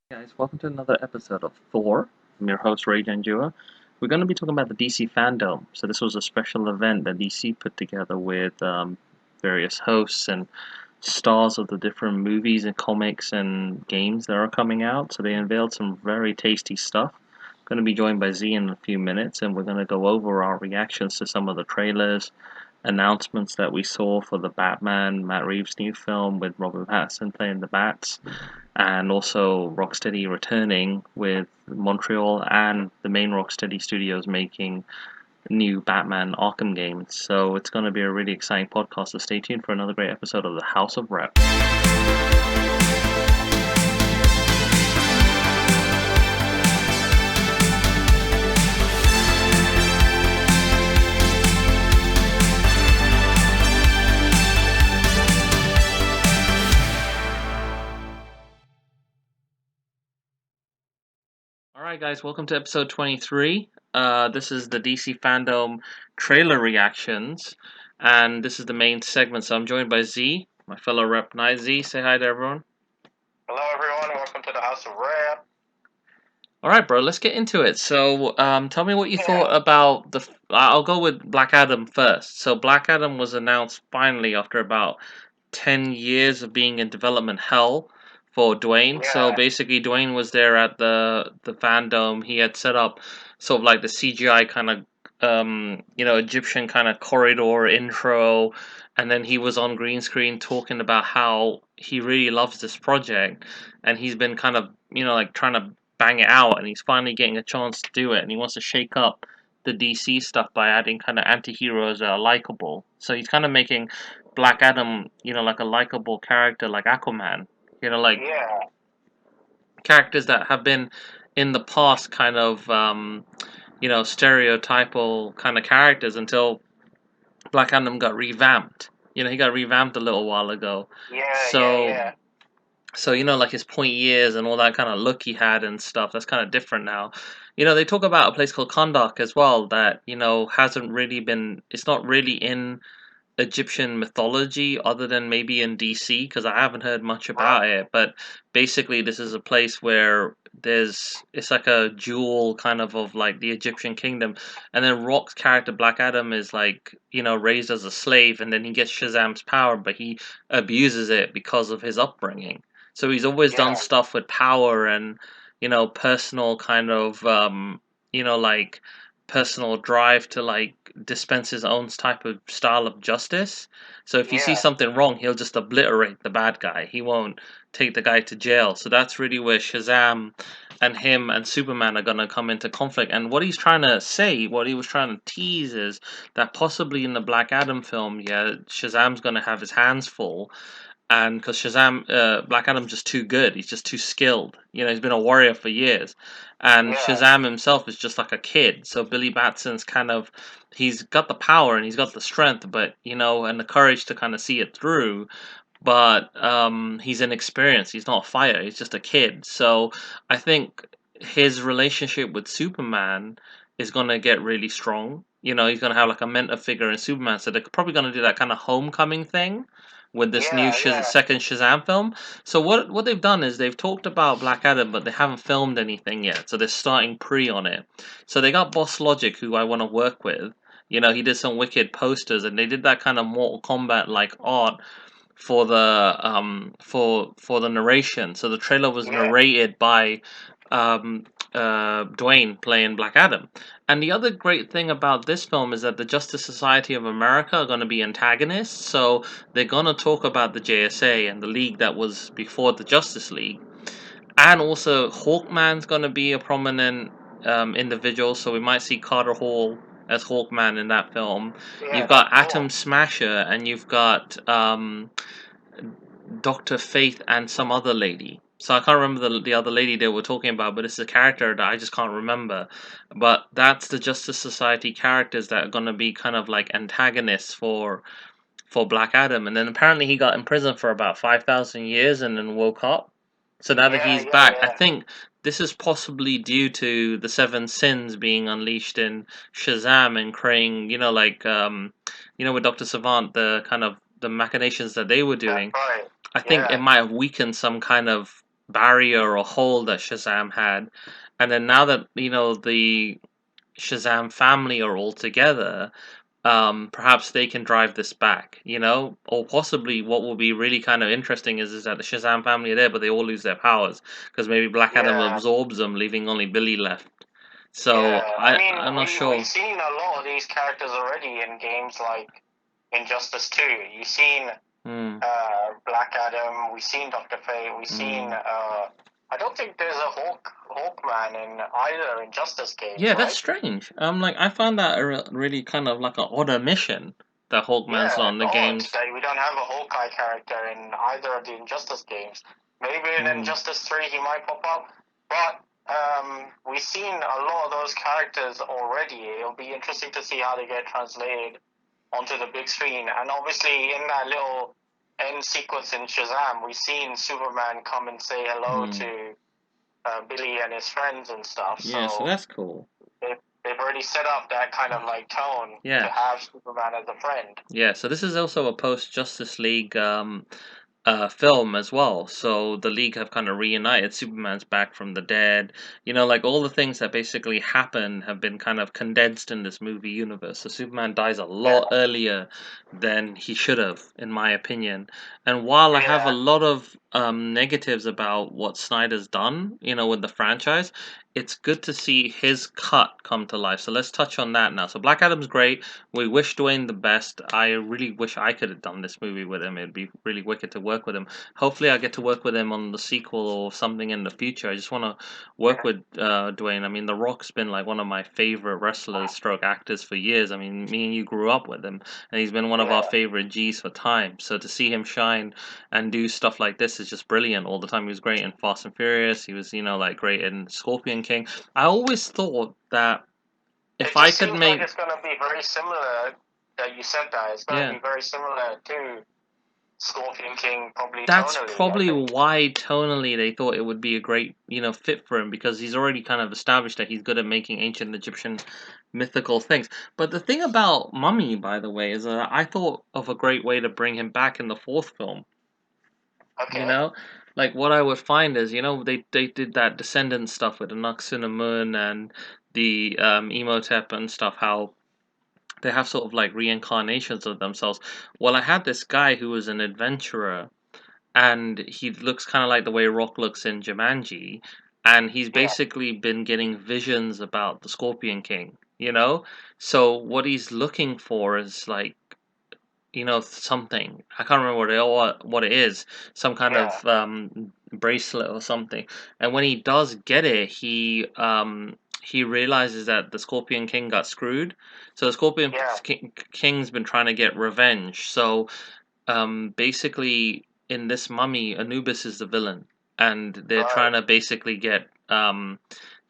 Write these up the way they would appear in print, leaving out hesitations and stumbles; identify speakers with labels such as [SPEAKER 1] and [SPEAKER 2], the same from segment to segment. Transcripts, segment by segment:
[SPEAKER 1] Guys, welcome to another episode of Thor. I'm your host, Ray Janjua. We're going to be talking about the DC Fandom. So this was a special event that DC put together with various hosts and stars of the different movies and comics and games that are coming out. So they unveiled some very tasty stuff. Going to be joined by Z in a few minutes, and we're going to go over our reactions to some of the trailers, announcements that we saw for the Batman, Matt Reeves' new film with Robert Pattinson playing the Bats, and also Rocksteady returning with Montreal and the main Rocksteady studios making new Batman Arkham games. So it's going to be a really exciting podcast, so stay tuned for another great episode of the House of R.E.P. Alright guys, welcome to episode 23. This is the DC Fandom trailer reactions, and this is the main segment, so I'm joined by Z, my fellow Rep Night. Z, say hi to everyone.
[SPEAKER 2] Hello, everyone, and welcome to the House of R.E.P.
[SPEAKER 1] Alright bro, let's get into it. So, tell me what you thought about I'll go with Black Adam first. So Black Adam was announced finally after about 10 years of being in development hell for Dwayne. So
[SPEAKER 2] Yeah,
[SPEAKER 1] basically, Dwayne was there at the Fandom. He had set up sort of like the CGI kind of Egyptian kind of corridor intro, and then he was on green screen talking about how he really loves this project, and he's been kind of like trying to bang it out, and he's finally getting a chance to do it, and he wants to shake up the DC stuff by adding kind of anti-heroes that are likable. So he's kind of making Black Adam, like a likable character like Aquaman. Like
[SPEAKER 2] yeah,
[SPEAKER 1] characters that have been in the past kind of stereotypal kind of characters until Black Adam got revamped. He got revamped a little while ago.
[SPEAKER 2] yeah, yeah,
[SPEAKER 1] So
[SPEAKER 2] yeah.
[SPEAKER 1] like his point years and all that kind of look he had and stuff, that's kind of different now. They talk about a place called Kondak as well that, hasn't really been, it's not really in Egyptian mythology other than maybe in DC, because I haven't heard much
[SPEAKER 2] Right.
[SPEAKER 1] about it. But basically, this is a place where it's like a jewel kind of like the Egyptian kingdom, and then Rock's character Black Adam is like raised as a slave, and then he gets Shazam's power, but he abuses it because of his upbringing. So he's always done
[SPEAKER 2] Yeah,
[SPEAKER 1] stuff with power and personal kind of like personal drive to like dispense his own type of style of justice. So if you see
[SPEAKER 2] yeah,
[SPEAKER 1] something wrong, he'll just obliterate the bad guy. He won't take the guy to jail. So that's really where Shazam and him and Superman are gonna come into conflict. And what he's trying to say, what he was trying to tease is that possibly in the Black Adam film, yeah, Shazam's gonna have his hands full, and because Black Adam's just too good. He's just too skilled. He's been a warrior for years, and
[SPEAKER 2] yeah,
[SPEAKER 1] Shazam himself is just like a kid. So Billy Batson's kind of, he's got the power and he's got the strength, but and the courage to kind of see it through. But he's inexperienced. He's not a fighter. He's just a kid. So I think his relationship with Superman is gonna get really strong. He's gonna have like a mentor figure in Superman. So they're probably gonna do that kind of homecoming thing with this new
[SPEAKER 2] yeah, yeah.
[SPEAKER 1] second Shazam film. So what they've done is they've talked about Black Adam, but they haven't filmed anything yet. So they're starting pre on it. So they got Boss Logic, who I want to work with. He did some wicked posters, and they did that kind of Mortal Kombat like art for the narration. So the trailer was
[SPEAKER 2] Yeah.
[SPEAKER 1] narrated by um, Dwayne playing Black Adam. And the other great thing about this film is that the Justice Society of America are going to be antagonists. So they're going to talk about the JSA and the league that was before the Justice League. And also, Hawkman's going to be a prominent individual. So we might see Carter Hall as Hawkman in that film.
[SPEAKER 2] Yeah,
[SPEAKER 1] You've
[SPEAKER 2] that's
[SPEAKER 1] got
[SPEAKER 2] cool.
[SPEAKER 1] Atom Smasher, and you've got Dr. Faith and some other lady. So I can't remember the other lady they were talking about, but it's a character that I just can't remember. But that's the Justice Society characters that are gonna be kind of like antagonists for Black Adam. And then apparently he got in prison for about 5,000 years and then woke up. So now that
[SPEAKER 2] Yeah,
[SPEAKER 1] he's
[SPEAKER 2] yeah,
[SPEAKER 1] back, I
[SPEAKER 2] yeah.
[SPEAKER 1] think this is possibly due to the seven sins being unleashed in Shazam and creating, like with Doctor Savant, the kind of the machinations that they were
[SPEAKER 2] That's
[SPEAKER 1] doing.
[SPEAKER 2] right.
[SPEAKER 1] I think it
[SPEAKER 2] Yeah,
[SPEAKER 1] might have weakened some kind of barrier or hole that Shazam had, and then now that the Shazam family are all together, perhaps they can drive this back, or possibly what will be really kind of interesting is that the Shazam family are there, but they all lose their powers because maybe Black Adam
[SPEAKER 2] Yeah,
[SPEAKER 1] absorbs them, leaving only Billy left. So
[SPEAKER 2] yeah. I mean,
[SPEAKER 1] I'm not
[SPEAKER 2] we've
[SPEAKER 1] sure.
[SPEAKER 2] seen a lot of these characters already in games like Injustice 2. You've seen
[SPEAKER 1] Hmm.
[SPEAKER 2] Black Adam. We've seen Dr. Fate. We've seen.
[SPEAKER 1] Hmm.
[SPEAKER 2] I don't think there's a Hawkman in either Injustice games,
[SPEAKER 1] Yeah, that's
[SPEAKER 2] right?
[SPEAKER 1] strange. I found that really kind of like an odd omission that Hawkman's
[SPEAKER 2] Yeah,
[SPEAKER 1] not in
[SPEAKER 2] it's
[SPEAKER 1] the
[SPEAKER 2] odd
[SPEAKER 1] games.
[SPEAKER 2] that we don't have a Hawkeye character in either of the Injustice games. Maybe in
[SPEAKER 1] Hmm.
[SPEAKER 2] Injustice 3 he might pop up, but we've seen a lot of those characters already. It'll be interesting to see how they get translated onto the big screen. And obviously, in that little end sequence in Shazam, we've seen Superman come and say hello
[SPEAKER 1] Hmm.
[SPEAKER 2] to Billy and his friends and stuff.
[SPEAKER 1] Yeah, so
[SPEAKER 2] So
[SPEAKER 1] that's cool.
[SPEAKER 2] they've already set up that kind of like tone to
[SPEAKER 1] Yeah.
[SPEAKER 2] have Superman as a friend.
[SPEAKER 1] Yeah, so this is also a post Justice League film as well. So the League have kind of reunited. Superman's back from the dead. Like all the things that basically happen have been kind of condensed in this movie universe. So Superman dies a lot
[SPEAKER 2] Yeah,
[SPEAKER 1] earlier than he should have, in my opinion. And while I have a
[SPEAKER 2] yeah.
[SPEAKER 1] lot of negatives about what Snyder's done, with the franchise, it's good to see his cut come to life. So let's touch on that now. So Black Adam's great. We wish Dwayne the best. I really wish I could have done this movie with him. It'd be really wicked to work with him. Hopefully, I get to work with him on the sequel or something in the future. I just want to work with Dwayne. I mean, The Rock's been like one of my favorite wrestlers, stroke actors for years. I mean, me and you grew up with him, and he's been one of our
[SPEAKER 2] Yeah,
[SPEAKER 1] favorite G's for time. So to see him shine and do stuff like this is just brilliant all the time. He was great in Fast and Furious. He was, like great in Scorpion King. I always thought that if
[SPEAKER 2] it
[SPEAKER 1] I
[SPEAKER 2] just
[SPEAKER 1] could
[SPEAKER 2] seems like
[SPEAKER 1] make
[SPEAKER 2] it's gonna be very similar. That you said that it's gonna
[SPEAKER 1] yeah.
[SPEAKER 2] be very similar to Scorpion King, probably
[SPEAKER 1] That's
[SPEAKER 2] tonally. I
[SPEAKER 1] probably
[SPEAKER 2] think.
[SPEAKER 1] why tonally they thought it would be a great, fit for him because he's already kind of established that he's good at making ancient Egyptian mythical things. But the thing about Mummy, by the way, is I thought of a great way to bring him back in the fourth film. You
[SPEAKER 2] Okay.
[SPEAKER 1] know, like what I would find is, they did that Descendant stuff with the Moon and the Emotep and stuff. How they have sort of like reincarnations of themselves. Well, I had this guy who was an adventurer and he looks kind of like the way Rock looks in Jumanji, and he's
[SPEAKER 2] Yeah.
[SPEAKER 1] basically been getting visions about the Scorpion King. So what he's looking for is like something. I can't remember what it is. Some kind
[SPEAKER 2] Yeah.
[SPEAKER 1] of bracelet or something. And when he does get it, he realizes that the Scorpion King got screwed. So the
[SPEAKER 2] Yeah.
[SPEAKER 1] King's been trying to get revenge. So basically in this Mummy, Anubis is the villain, and they're
[SPEAKER 2] Right.
[SPEAKER 1] trying to basically get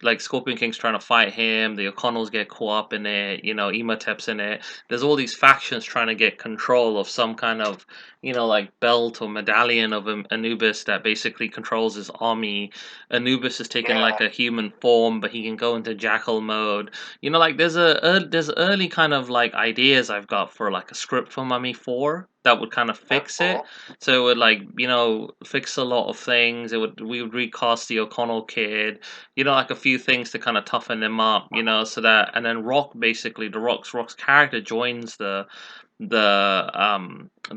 [SPEAKER 1] like Scorpion King's trying to fight him. The O'Connells get caught up in it. Emotep's in it. There's all these factions trying to get control of some kind of like belt or medallion of Anubis that basically controls his army. Anubis is taking like
[SPEAKER 2] Yeah.
[SPEAKER 1] a human form, but he can go into jackal mode. Like there's early kind of like ideas I've got for like a script for Mummy 4 that would kind of
[SPEAKER 2] That's
[SPEAKER 1] fix it.
[SPEAKER 2] cool.
[SPEAKER 1] So it would like fix a lot of things. We would recast the O'Connell kid, like a few things to kind of toughen him up, so that and then Rock basically the Rock's character joins the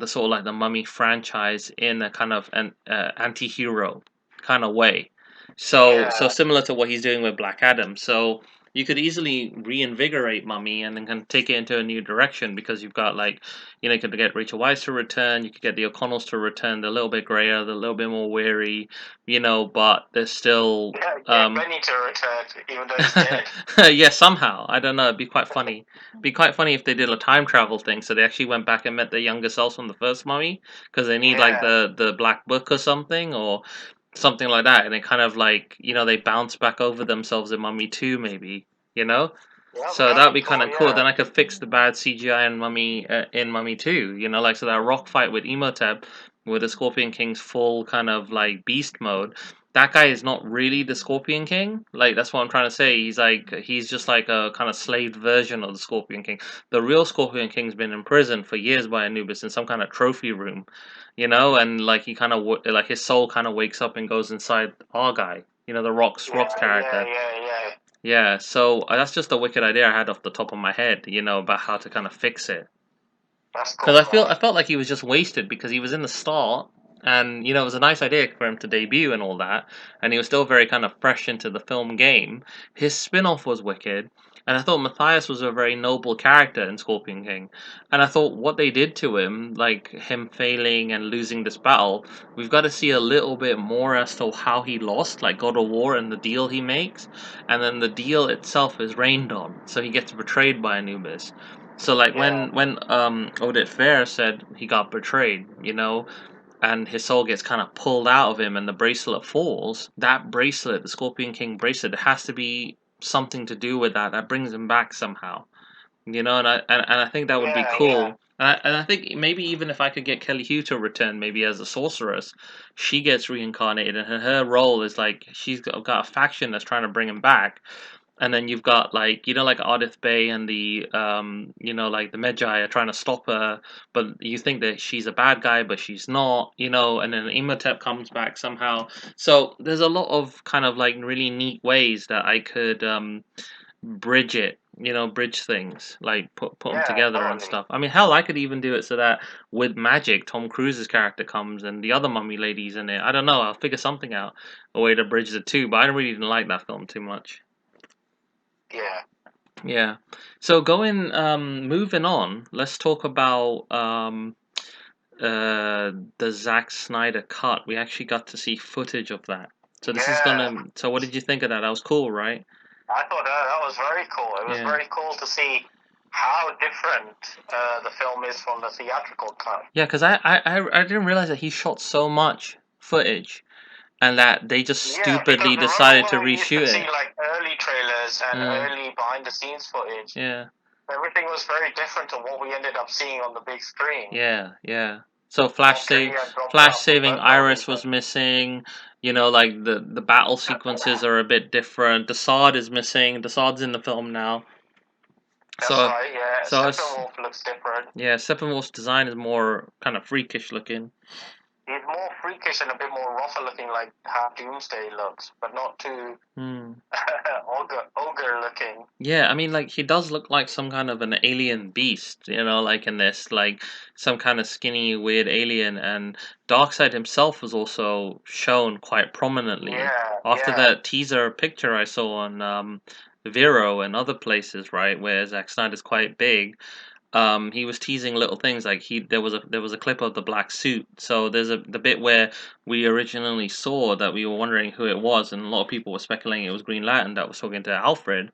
[SPEAKER 1] sort of like the Mummy franchise in a kind of an anti-hero kind of way. So
[SPEAKER 2] Yeah.
[SPEAKER 1] similar to what he's doing with Black Adam. So you could easily reinvigorate Mummy and then kind of take it into a new direction because you've got like you could get Rachel Weisz to return, you could get the O'Connells to return. They're a little bit grayer, they're a little bit more weary, but they're still
[SPEAKER 2] Yeah. Get Benny to return, even though he's dead.
[SPEAKER 1] yeah, somehow. I don't know. It'd be quite funny. Be quite funny if they did a time travel thing. So they actually went back and met their younger selves from the first Mummy because they need like
[SPEAKER 2] Yeah.
[SPEAKER 1] the black book or something something like that, and they kind of like they bounce back over themselves in Mummy 2 maybe. You know.
[SPEAKER 2] Yeah.
[SPEAKER 1] So
[SPEAKER 2] That'd
[SPEAKER 1] that'd
[SPEAKER 2] be
[SPEAKER 1] be kind
[SPEAKER 2] cool.
[SPEAKER 1] of cool.
[SPEAKER 2] Yeah.
[SPEAKER 1] Then I could fix the bad CGI in Mummy 2. Like so that rock fight with Emotep, with the Scorpion King's full kind of like beast mode. that guy is not really the Scorpion King. Like that's what I'm trying to say. He's just like a kind of slaved version of the Scorpion King. The real Scorpion King's been in prison for years by Anubis in some kind of trophy room, and like he kind of like his soul kind of wakes up and goes inside our guy. The Rock's character.
[SPEAKER 2] Yeah.
[SPEAKER 1] Yeah, so that's just a wicked idea I had off the top of my head, about how to kind of fix it.
[SPEAKER 2] That's
[SPEAKER 1] Because
[SPEAKER 2] cool,
[SPEAKER 1] I
[SPEAKER 2] man.
[SPEAKER 1] felt like he was just wasted because he was in the start, and it was a nice idea for him to debut and all that, and he was still very kind of fresh into the film game. His spin-off was wicked, and I thought Matthias was a very noble character in Scorpion King, and I thought what they did to him, like him failing and losing this battle, we've got to see a little bit more as to how he lost, like God of War and the deal he makes, and then the deal itself is rained on, so he gets betrayed by Anubis. So like
[SPEAKER 2] Yeah,
[SPEAKER 1] when Odette Fair said he got betrayed, and his soul gets kind of pulled out of him and the bracelet falls, that bracelet, the Scorpion King bracelet, it has to be something to do with that brings him back somehow. And I think that would be
[SPEAKER 2] yeah.
[SPEAKER 1] cool. And I think maybe even if I could get Kelly Hu to return, maybe as a sorceress, she gets reincarnated, and her role is like she's got a faction that's trying to bring him back, and then you've got like like Ardith Bay and the like the Medjai are trying to stop her, but you think that she's a bad guy, but she's not, and then Imhotep comes back somehow. So there's a lot of kind of like really neat ways that I could bridge it. Bridge things like put them
[SPEAKER 2] Yeah,
[SPEAKER 1] together and
[SPEAKER 2] totally.
[SPEAKER 1] stuff. I mean, hell, I could even do it so that with magic, Tom Cruise's character comes and the other mummy lady's in it. I don't know. I'll figure something out, a way to bridge the two. But I don't really didn't like that film too much.
[SPEAKER 2] Yeah.
[SPEAKER 1] Yeah. So moving on, let's talk about the Zack Snyder cut. We actually got to see footage of that. So this is
[SPEAKER 2] Yeah.
[SPEAKER 1] gonna. So what did you think of that? That was cool, right?
[SPEAKER 2] I thought that was very cool. It was
[SPEAKER 1] Yeah.
[SPEAKER 2] very cool to see how different the film is from the theatrical cut.
[SPEAKER 1] Yeah, because I didn't realize that he shot so much footage and that they just
[SPEAKER 2] Yeah, because
[SPEAKER 1] stupidly
[SPEAKER 2] remember
[SPEAKER 1] decided to
[SPEAKER 2] when we used
[SPEAKER 1] reshoot
[SPEAKER 2] to see
[SPEAKER 1] it.
[SPEAKER 2] like early trailers and
[SPEAKER 1] Mm,
[SPEAKER 2] early behind the scenes footage?
[SPEAKER 1] yeah.
[SPEAKER 2] Everything was very different to what we ended up seeing on the big screen.
[SPEAKER 1] Yeah, yeah. So
[SPEAKER 2] Okay, yeah, dropped
[SPEAKER 1] Flash
[SPEAKER 2] out.
[SPEAKER 1] saving
[SPEAKER 2] That was
[SPEAKER 1] Iris was
[SPEAKER 2] interesting.
[SPEAKER 1] missing. Like the battle sequences are a bit different. Desaad is missing. Desaad's in the film now.
[SPEAKER 2] That's
[SPEAKER 1] So
[SPEAKER 2] right, yeah.
[SPEAKER 1] so it's
[SPEAKER 2] Steppenwolf looks different.
[SPEAKER 1] yeah, Steppenwolf's design is more kind of freakish looking.
[SPEAKER 2] He's more freakish and a bit more rougher looking, like how Doomsday looks, but not too
[SPEAKER 1] Hmm.
[SPEAKER 2] ogre looking.
[SPEAKER 1] Yeah, I mean, like he does look like some kind of an alien beast, like in this, like some kind of skinny, weird alien. And Darkseid himself was also shown quite prominently
[SPEAKER 2] Yeah,
[SPEAKER 1] after
[SPEAKER 2] yeah.
[SPEAKER 1] that teaser picture I saw on Vero and other places, right, where Zack Snyder's quite big. He was teasing little things like there was a clip of the black suit. So there's the bit where we originally saw that we were wondering who it was, and a lot of people were speculating it was Green Lantern that was talking to Alfred.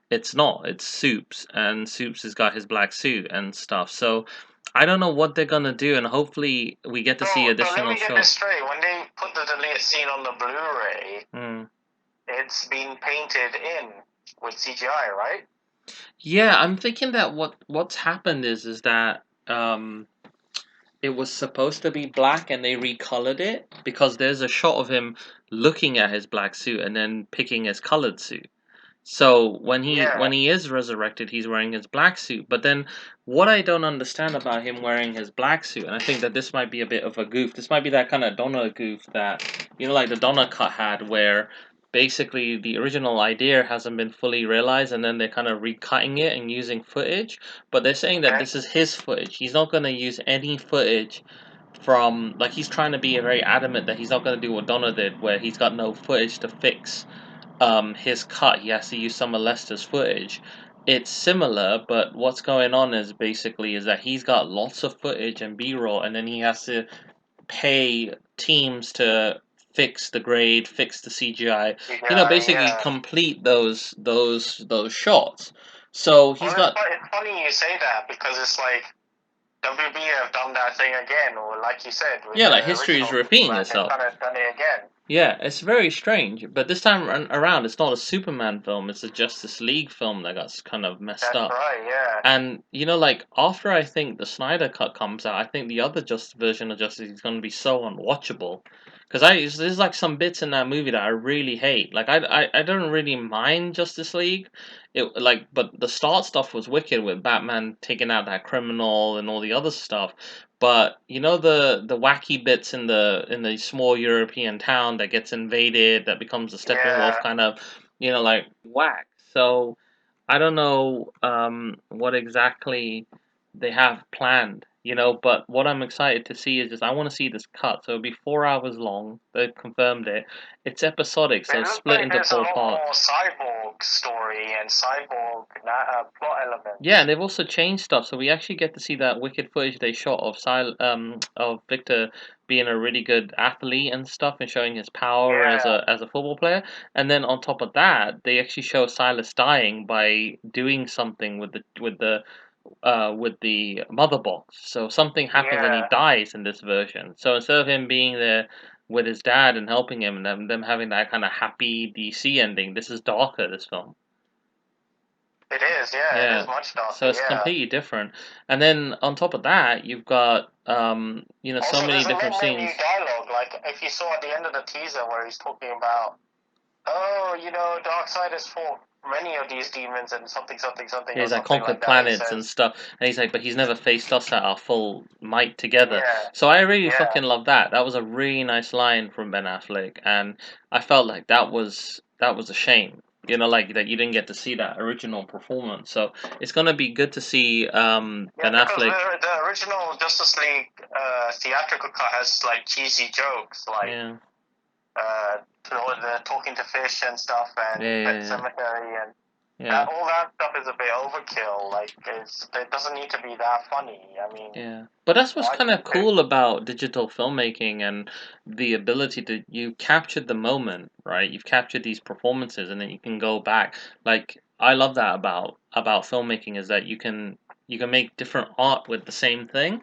[SPEAKER 1] It's not. It's Soups, and Soups has got his black suit and stuff. So I don't know what they're gonna do, and hopefully we get to
[SPEAKER 2] So,
[SPEAKER 1] see
[SPEAKER 2] so let
[SPEAKER 1] additional
[SPEAKER 2] me get this
[SPEAKER 1] shots.
[SPEAKER 2] straight. When they put the deleted scene on the Blu-ray,
[SPEAKER 1] Mm.
[SPEAKER 2] it's been painted in with CGI, right?
[SPEAKER 1] Yeah, I'm thinking that what's happened is that it was supposed to be black and they recolored it because there's a shot of him looking at his black suit and then picking his colored suit. So when
[SPEAKER 2] Yeah.
[SPEAKER 1] he is resurrected, he's wearing his black suit. But then what I don't understand about him wearing his black suit, and I think that this might be a bit of a goof. This might be that kind of Donna goof that like the Donna cut had, where basically the original idea hasn't been fully realized, and then they're kind of recutting it and using footage. But they're saying that
[SPEAKER 2] Okay.
[SPEAKER 1] this is his footage. He's not going to use any footage from like he's trying to be very adamant that he's not going to do what Donna did, where he's got no footage to fix his cut. He has to use some of Lester's footage. It's similar, but what's going on is that he's got lots of footage and B-roll, and then he has to pay teams to fix the grade, fix the CGI,
[SPEAKER 2] CGI,
[SPEAKER 1] basically
[SPEAKER 2] yeah.
[SPEAKER 1] complete those shots. So he's
[SPEAKER 2] Well,
[SPEAKER 1] got
[SPEAKER 2] it's funny you say that because it's like WB have done that thing again, or like you said with
[SPEAKER 1] yeah, like
[SPEAKER 2] the
[SPEAKER 1] history is
[SPEAKER 2] original
[SPEAKER 1] repeating
[SPEAKER 2] Superman, they've
[SPEAKER 1] itself.
[SPEAKER 2] kind of done it again.
[SPEAKER 1] Yeah, it's very strange, but this time around, it's not a Superman film; it's a Justice League film that got kind of messed
[SPEAKER 2] That's
[SPEAKER 1] up.
[SPEAKER 2] right, yeah.
[SPEAKER 1] And like after I think the Snyder cut comes out, I think the other just version of Justice is going to be so unwatchable Because there's like some bits in that movie that I really hate. Like I don't really mind Justice League, but the start stuff was wicked with Batman taking out that criminal and all the other stuff. But you know the wacky bits in the small European town that gets invaded, that becomes a Steppenwolf
[SPEAKER 2] Yeah,
[SPEAKER 1] kind of, like whack. So I don't know what exactly they have planned, but what I'm excited to see is just I want to see this cut. So it'll be 4 hours long. They've confirmed it. It's episodic,
[SPEAKER 2] it
[SPEAKER 1] so
[SPEAKER 2] looks
[SPEAKER 1] split
[SPEAKER 2] like
[SPEAKER 1] into
[SPEAKER 2] there's a
[SPEAKER 1] four
[SPEAKER 2] lot
[SPEAKER 1] parts.
[SPEAKER 2] more cyborg story and cyborg plot
[SPEAKER 1] Yeah, and
[SPEAKER 2] elements.
[SPEAKER 1] they've also changed stuff, so we actually get to see that wicked footage they shot of of Victor being a really good athlete and stuff, and showing his power as
[SPEAKER 2] Yeah,
[SPEAKER 1] a football player. And then on top of that, they actually show Silas dying by doing something with the mother box. So something happens and he
[SPEAKER 2] yeah,
[SPEAKER 1] dies in this version. So instead of him being there with his dad and helping him, and them having that kind of happy DC ending, this is darker. This film.
[SPEAKER 2] it is. Yeah, it
[SPEAKER 1] Yeah.
[SPEAKER 2] is much
[SPEAKER 1] So
[SPEAKER 2] darker.
[SPEAKER 1] it's
[SPEAKER 2] Yeah.
[SPEAKER 1] completely different. And then on top of that, you've got so
[SPEAKER 2] Also,
[SPEAKER 1] many
[SPEAKER 2] there's a
[SPEAKER 1] different
[SPEAKER 2] lot more new
[SPEAKER 1] scenes.
[SPEAKER 2] dialogue. Like if you saw at the end of the teaser where he's talking about, oh, Darkseid has fought many of these demons and something, something, something,
[SPEAKER 1] Yeah,
[SPEAKER 2] or
[SPEAKER 1] he's like
[SPEAKER 2] something like
[SPEAKER 1] conquered
[SPEAKER 2] that. He
[SPEAKER 1] planets and
[SPEAKER 2] says,
[SPEAKER 1] stuff, and he's like, but he's never faced us at our full might together.
[SPEAKER 2] yeah,
[SPEAKER 1] So I really
[SPEAKER 2] yeah,
[SPEAKER 1] fucking love that. That was a really nice line from Ben Affleck, and I felt like that was a shame. Like that you didn't get to see that original performance. So it's gonna be good to see
[SPEAKER 2] yeah.
[SPEAKER 1] Ben
[SPEAKER 2] Because
[SPEAKER 1] Affleck.
[SPEAKER 2] the original Justice League theatrical cut has like cheesy jokes, like
[SPEAKER 1] Yeah,
[SPEAKER 2] uh, the talking to fish and stuff,
[SPEAKER 1] yeah,
[SPEAKER 2] and Pet
[SPEAKER 1] yeah,
[SPEAKER 2] Cemetery, and
[SPEAKER 1] yeah.
[SPEAKER 2] all that stuff is a bit overkill. Like it doesn't need to be that funny. I mean,
[SPEAKER 1] Yeah, but that's what's
[SPEAKER 2] why
[SPEAKER 1] kind of
[SPEAKER 2] keep it?
[SPEAKER 1] cool about digital filmmaking and the ability to you captured the moment, right? You've captured these performances, and then you can go back. Like I love that about filmmaking is that you can make different art with the same thing.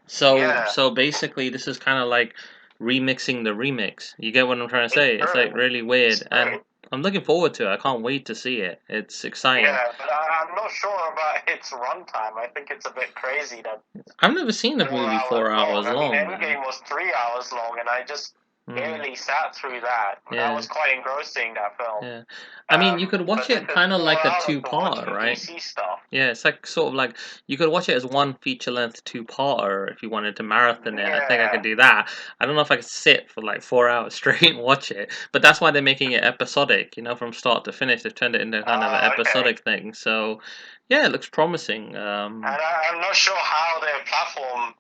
[SPEAKER 1] So
[SPEAKER 2] Yeah,
[SPEAKER 1] so basically, this is kind of like remixing the remix. You get what I'm trying to
[SPEAKER 2] it's
[SPEAKER 1] say? It's like
[SPEAKER 2] true.
[SPEAKER 1] really
[SPEAKER 2] It's
[SPEAKER 1] weird, and
[SPEAKER 2] true.
[SPEAKER 1] I'm looking forward to it. I can't wait to see it. It's exciting.
[SPEAKER 2] Yeah, but I'm not sure about its runtime. I think it's a bit crazy that it's
[SPEAKER 1] I've never seen a
[SPEAKER 2] 4
[SPEAKER 1] movie
[SPEAKER 2] hours
[SPEAKER 1] four
[SPEAKER 2] long.
[SPEAKER 1] hours
[SPEAKER 2] I mean,
[SPEAKER 1] long, man.
[SPEAKER 2] Endgame was 3 hours long, and I just
[SPEAKER 1] Mm,
[SPEAKER 2] barely sat through that. That
[SPEAKER 1] yeah.
[SPEAKER 2] was quite engrossing, that film.
[SPEAKER 1] Yeah. I mean, you could watch
[SPEAKER 2] But this
[SPEAKER 1] it
[SPEAKER 2] is
[SPEAKER 1] kind of
[SPEAKER 2] four
[SPEAKER 1] like a
[SPEAKER 2] hours of
[SPEAKER 1] two-parter,
[SPEAKER 2] watching
[SPEAKER 1] right?
[SPEAKER 2] DC stuff.
[SPEAKER 1] Yeah, it's like sort of like you could watch it as one feature-length two-parter if you wanted to marathon it. I think I could
[SPEAKER 2] Yeah.
[SPEAKER 1] do that. I don't know if I could sit for like 4 hours straight and watch it, but that's why they're making it episodic, from start to finish. They've turned it into kind of an
[SPEAKER 2] Okay.
[SPEAKER 1] episodic thing. So, yeah, it looks promising.
[SPEAKER 2] And I'm not sure how their platform,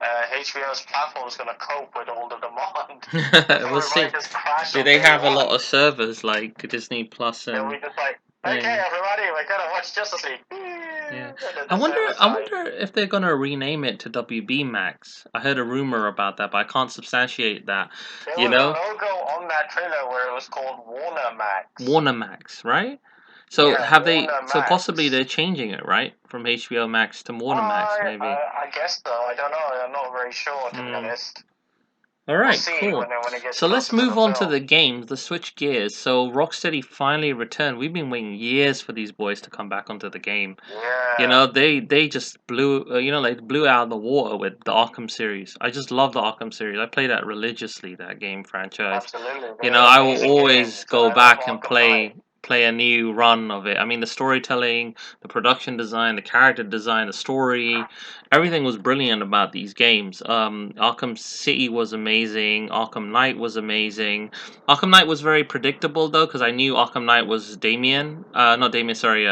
[SPEAKER 2] HBO's platform, is going to cope with all the demand. I
[SPEAKER 1] We'll
[SPEAKER 2] thought it
[SPEAKER 1] see.
[SPEAKER 2] might just crash
[SPEAKER 1] Do
[SPEAKER 2] on
[SPEAKER 1] they
[SPEAKER 2] day
[SPEAKER 1] have a lot
[SPEAKER 2] one.
[SPEAKER 1] of servers like Disney Plus
[SPEAKER 2] They'll
[SPEAKER 1] and
[SPEAKER 2] be just like, okay,
[SPEAKER 1] thing?
[SPEAKER 2] everybody, we're going to watch Justice League.
[SPEAKER 1] Yeah.
[SPEAKER 2] And then
[SPEAKER 1] I
[SPEAKER 2] the
[SPEAKER 1] wonder
[SPEAKER 2] server
[SPEAKER 1] I
[SPEAKER 2] side.
[SPEAKER 1] wonder if they're gonna rename it to WB Max. I heard a rumor about that, but I can't substantiate that.
[SPEAKER 2] There
[SPEAKER 1] You
[SPEAKER 2] was a
[SPEAKER 1] know?
[SPEAKER 2] logo on that trailer where it was called Warner Max.
[SPEAKER 1] Warner Max, right? So
[SPEAKER 2] Yeah,
[SPEAKER 1] have they
[SPEAKER 2] Warner
[SPEAKER 1] so possibly
[SPEAKER 2] Max.
[SPEAKER 1] they're changing it, right? From HBO Max to Warner Max maybe.
[SPEAKER 2] I guess so. I don't know. I'm not very sure, to be
[SPEAKER 1] Hmm.
[SPEAKER 2] honest.
[SPEAKER 1] All
[SPEAKER 2] We'll
[SPEAKER 1] right,
[SPEAKER 2] see
[SPEAKER 1] cool.
[SPEAKER 2] when it gets
[SPEAKER 1] So let's
[SPEAKER 2] closer to the
[SPEAKER 1] move on to
[SPEAKER 2] film.
[SPEAKER 1] the games. Let's switch gears. So Rocksteady finally returned. We've been waiting years for these boys to come back onto the game.
[SPEAKER 2] Yeah,
[SPEAKER 1] They just blew like blew out of the water with the Arkham series. I just love the Arkham series. I play that religiously, that game franchise.
[SPEAKER 2] absolutely. They're
[SPEAKER 1] I will
[SPEAKER 2] amazing
[SPEAKER 1] always
[SPEAKER 2] games, and
[SPEAKER 1] go
[SPEAKER 2] I love
[SPEAKER 1] back and
[SPEAKER 2] Arkham Knight.
[SPEAKER 1] play a new run of it. I mean, the storytelling, the production design, the character design, the story, everything was brilliant about these games. Arkham City was amazing. Arkham Knight was amazing. Arkham Knight was very predictable though, because I knew Arkham Knight was Damien. Not Damien. Sorry.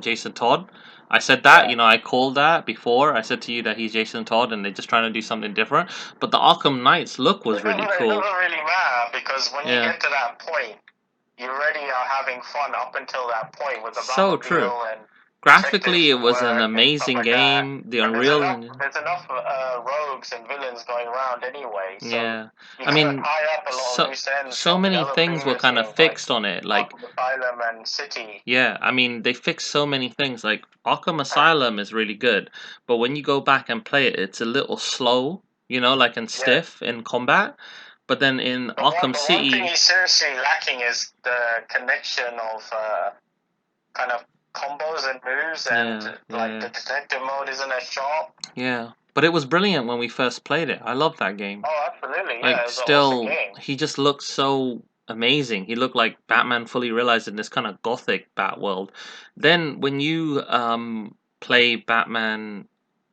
[SPEAKER 1] Jason Todd. I said that,
[SPEAKER 2] Yeah,
[SPEAKER 1] I called that before. I said to you that he's Jason Todd and they're just trying to do something different. But the Arkham Knight's look was really
[SPEAKER 2] it
[SPEAKER 1] cool.
[SPEAKER 2] doesn't really matter because when you
[SPEAKER 1] Yeah.
[SPEAKER 2] get to that point, you already are having fun up until that point with the
[SPEAKER 1] So true.
[SPEAKER 2] Batmobile and detective
[SPEAKER 1] Graphically, it was an
[SPEAKER 2] work and stuff
[SPEAKER 1] amazing
[SPEAKER 2] like that.
[SPEAKER 1] game. The
[SPEAKER 2] And
[SPEAKER 1] Unreal Engine.
[SPEAKER 2] there's enough rogues and villains going around anyway, so
[SPEAKER 1] Yeah.
[SPEAKER 2] you
[SPEAKER 1] I
[SPEAKER 2] kind of
[SPEAKER 1] mean,
[SPEAKER 2] tie up a lot of
[SPEAKER 1] so
[SPEAKER 2] loose ends
[SPEAKER 1] so
[SPEAKER 2] from the
[SPEAKER 1] many
[SPEAKER 2] other
[SPEAKER 1] things were
[SPEAKER 2] previous
[SPEAKER 1] kind of
[SPEAKER 2] games like
[SPEAKER 1] fixed on it. Like,
[SPEAKER 2] Arkham Asylum and City.
[SPEAKER 1] yeah, I mean, they fixed so many things. Like Arkham
[SPEAKER 2] Uh,
[SPEAKER 1] Asylum is really good, but when you go back and play it, it's a little slow, like and
[SPEAKER 2] yeah,
[SPEAKER 1] stiff in combat. But then in Arkham
[SPEAKER 2] the one thing
[SPEAKER 1] City,
[SPEAKER 2] he's seriously lacking is the connection of kind of combos and moves, and
[SPEAKER 1] yeah,
[SPEAKER 2] like
[SPEAKER 1] yeah,
[SPEAKER 2] the detective mode isn't as sharp.
[SPEAKER 1] yeah. But it was brilliant when we first played it. I love that game.
[SPEAKER 2] Oh, absolutely, yeah,
[SPEAKER 1] Like,
[SPEAKER 2] it was an awesome
[SPEAKER 1] still,
[SPEAKER 2] game.
[SPEAKER 1] he just looked so amazing. He looked like Batman fully realized in this kind of gothic Bat world. Then when you play Batman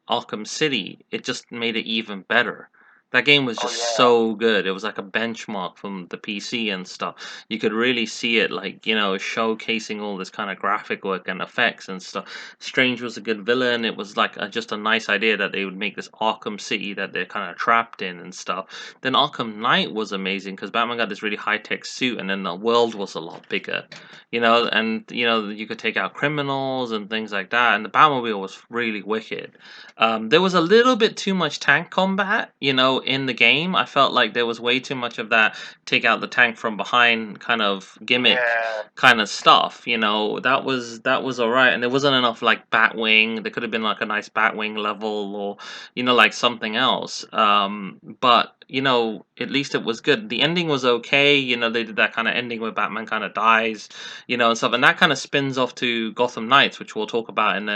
[SPEAKER 1] Arkham City, it just made it even better. That game was
[SPEAKER 2] Oh
[SPEAKER 1] just
[SPEAKER 2] yeah,
[SPEAKER 1] so good. It was like a benchmark from the PC and stuff. You could really see it, like, showcasing all this kind of graphic work and effects and stuff. Strange was a good villain. It was like just a nice idea that they would make this Arkham City that they're kind of trapped in and stuff. Then Arkham Knight was amazing because Batman got this really high tech suit, and then the world was a lot bigger. You could take out criminals and things like that. And the Batmobile was really wicked. There was a little bit too much tank combat, in the game. I felt like there was way too much of that take out the tank from behind kind of gimmick
[SPEAKER 2] yeah,
[SPEAKER 1] kind of stuff. That was all right, and there wasn't enough like Batwing. There could have been like a nice Batwing level, or like something else. But at least it was good. The ending was okay. They did that kind of ending where Batman kind of dies, and stuff, and that kind of spins off to Gotham Knights, which we'll talk about in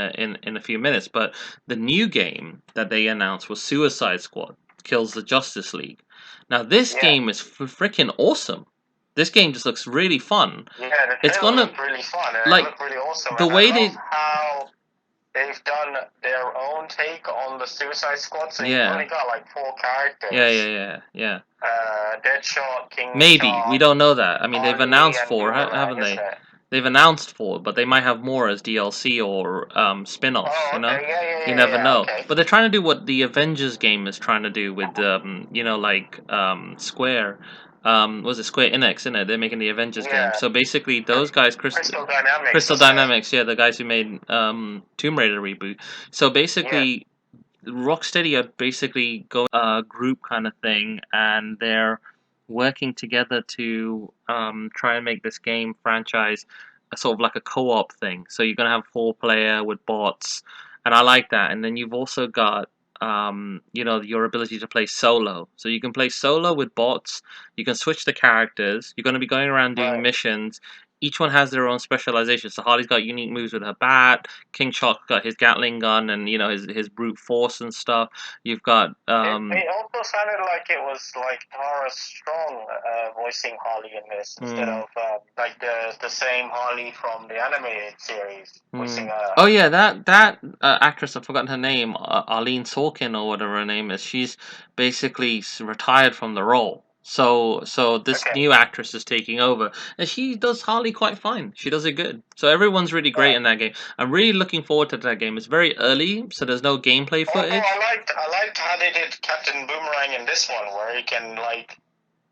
[SPEAKER 1] a few minutes. But the new game that they announced was Suicide Squad Kills the Justice League. Now this
[SPEAKER 2] yeah,
[SPEAKER 1] game is freaking awesome. This game just looks really fun.
[SPEAKER 2] yeah. The
[SPEAKER 1] It's
[SPEAKER 2] trailer
[SPEAKER 1] gonna
[SPEAKER 2] looked really fun, and it
[SPEAKER 1] like
[SPEAKER 2] looked really awesome.
[SPEAKER 1] the
[SPEAKER 2] And I
[SPEAKER 1] way
[SPEAKER 2] love
[SPEAKER 1] they
[SPEAKER 2] how they've done their own take on the Suicide Squad. So you've
[SPEAKER 1] yeah
[SPEAKER 2] only got like four
[SPEAKER 1] yeah
[SPEAKER 2] characters:
[SPEAKER 1] yeah yeah yeah
[SPEAKER 2] Deadshot, King
[SPEAKER 1] maybe we
[SPEAKER 2] Shark,
[SPEAKER 1] don't know that. I mean they've
[SPEAKER 2] Harley,
[SPEAKER 1] announced
[SPEAKER 2] and
[SPEAKER 1] four,
[SPEAKER 2] Boomerang,
[SPEAKER 1] haven't
[SPEAKER 2] isn't
[SPEAKER 1] they?
[SPEAKER 2] it?
[SPEAKER 1] They've announced four, but they might have more as DLC or spin-offs.
[SPEAKER 2] Oh, okay, yeah, yeah,
[SPEAKER 1] You
[SPEAKER 2] yeah,
[SPEAKER 1] never
[SPEAKER 2] yeah.
[SPEAKER 1] know.
[SPEAKER 2] Okay,
[SPEAKER 1] But they're trying to do what the Avengers game is trying to do with Square. Was it Square Enix? Isn't it? They're making the Avengers game.
[SPEAKER 2] yeah.
[SPEAKER 1] So basically, those guys,
[SPEAKER 2] Crystal Dynamics,
[SPEAKER 1] Crystal
[SPEAKER 2] isn't it?
[SPEAKER 1] Dynamics, yeah, the guys who made Tomb Raider reboot. So
[SPEAKER 2] Yeah,
[SPEAKER 1] basically, Rocksteady are basically going group kind of thing, and they're working together to try and make this game franchise a sort of like a co-op thing. So you're gonna have 4 player with bots, and I like that. And then you've also got your ability to play solo. So you can play solo with bots. You can switch the characters. You're gonna be going around doing
[SPEAKER 2] right.
[SPEAKER 1] missions. Each one has their own specialization. So Harley's got unique moves with her bat. King Shark got his Gatling gun and his brute force and stuff. You've got
[SPEAKER 2] It also sounded like it was like Tara Strong voicing Harley in this instead
[SPEAKER 1] mm,
[SPEAKER 2] of like the same Harley from the animated series voicing her.
[SPEAKER 1] oh yeah, that actress, I've forgotten her name, Arlene Sorkin or whatever her name is. She's basically retired from the role. So this
[SPEAKER 2] Okay,
[SPEAKER 1] new actress is taking over, and she does Harley quite fine. She does it good. So everyone's really great
[SPEAKER 2] yeah.
[SPEAKER 1] in that game. I'm really looking forward to that game. It's very early, so there's no gameplay
[SPEAKER 2] Although
[SPEAKER 1] footage.
[SPEAKER 2] I liked how they did Captain Boomerang in this one, where he can like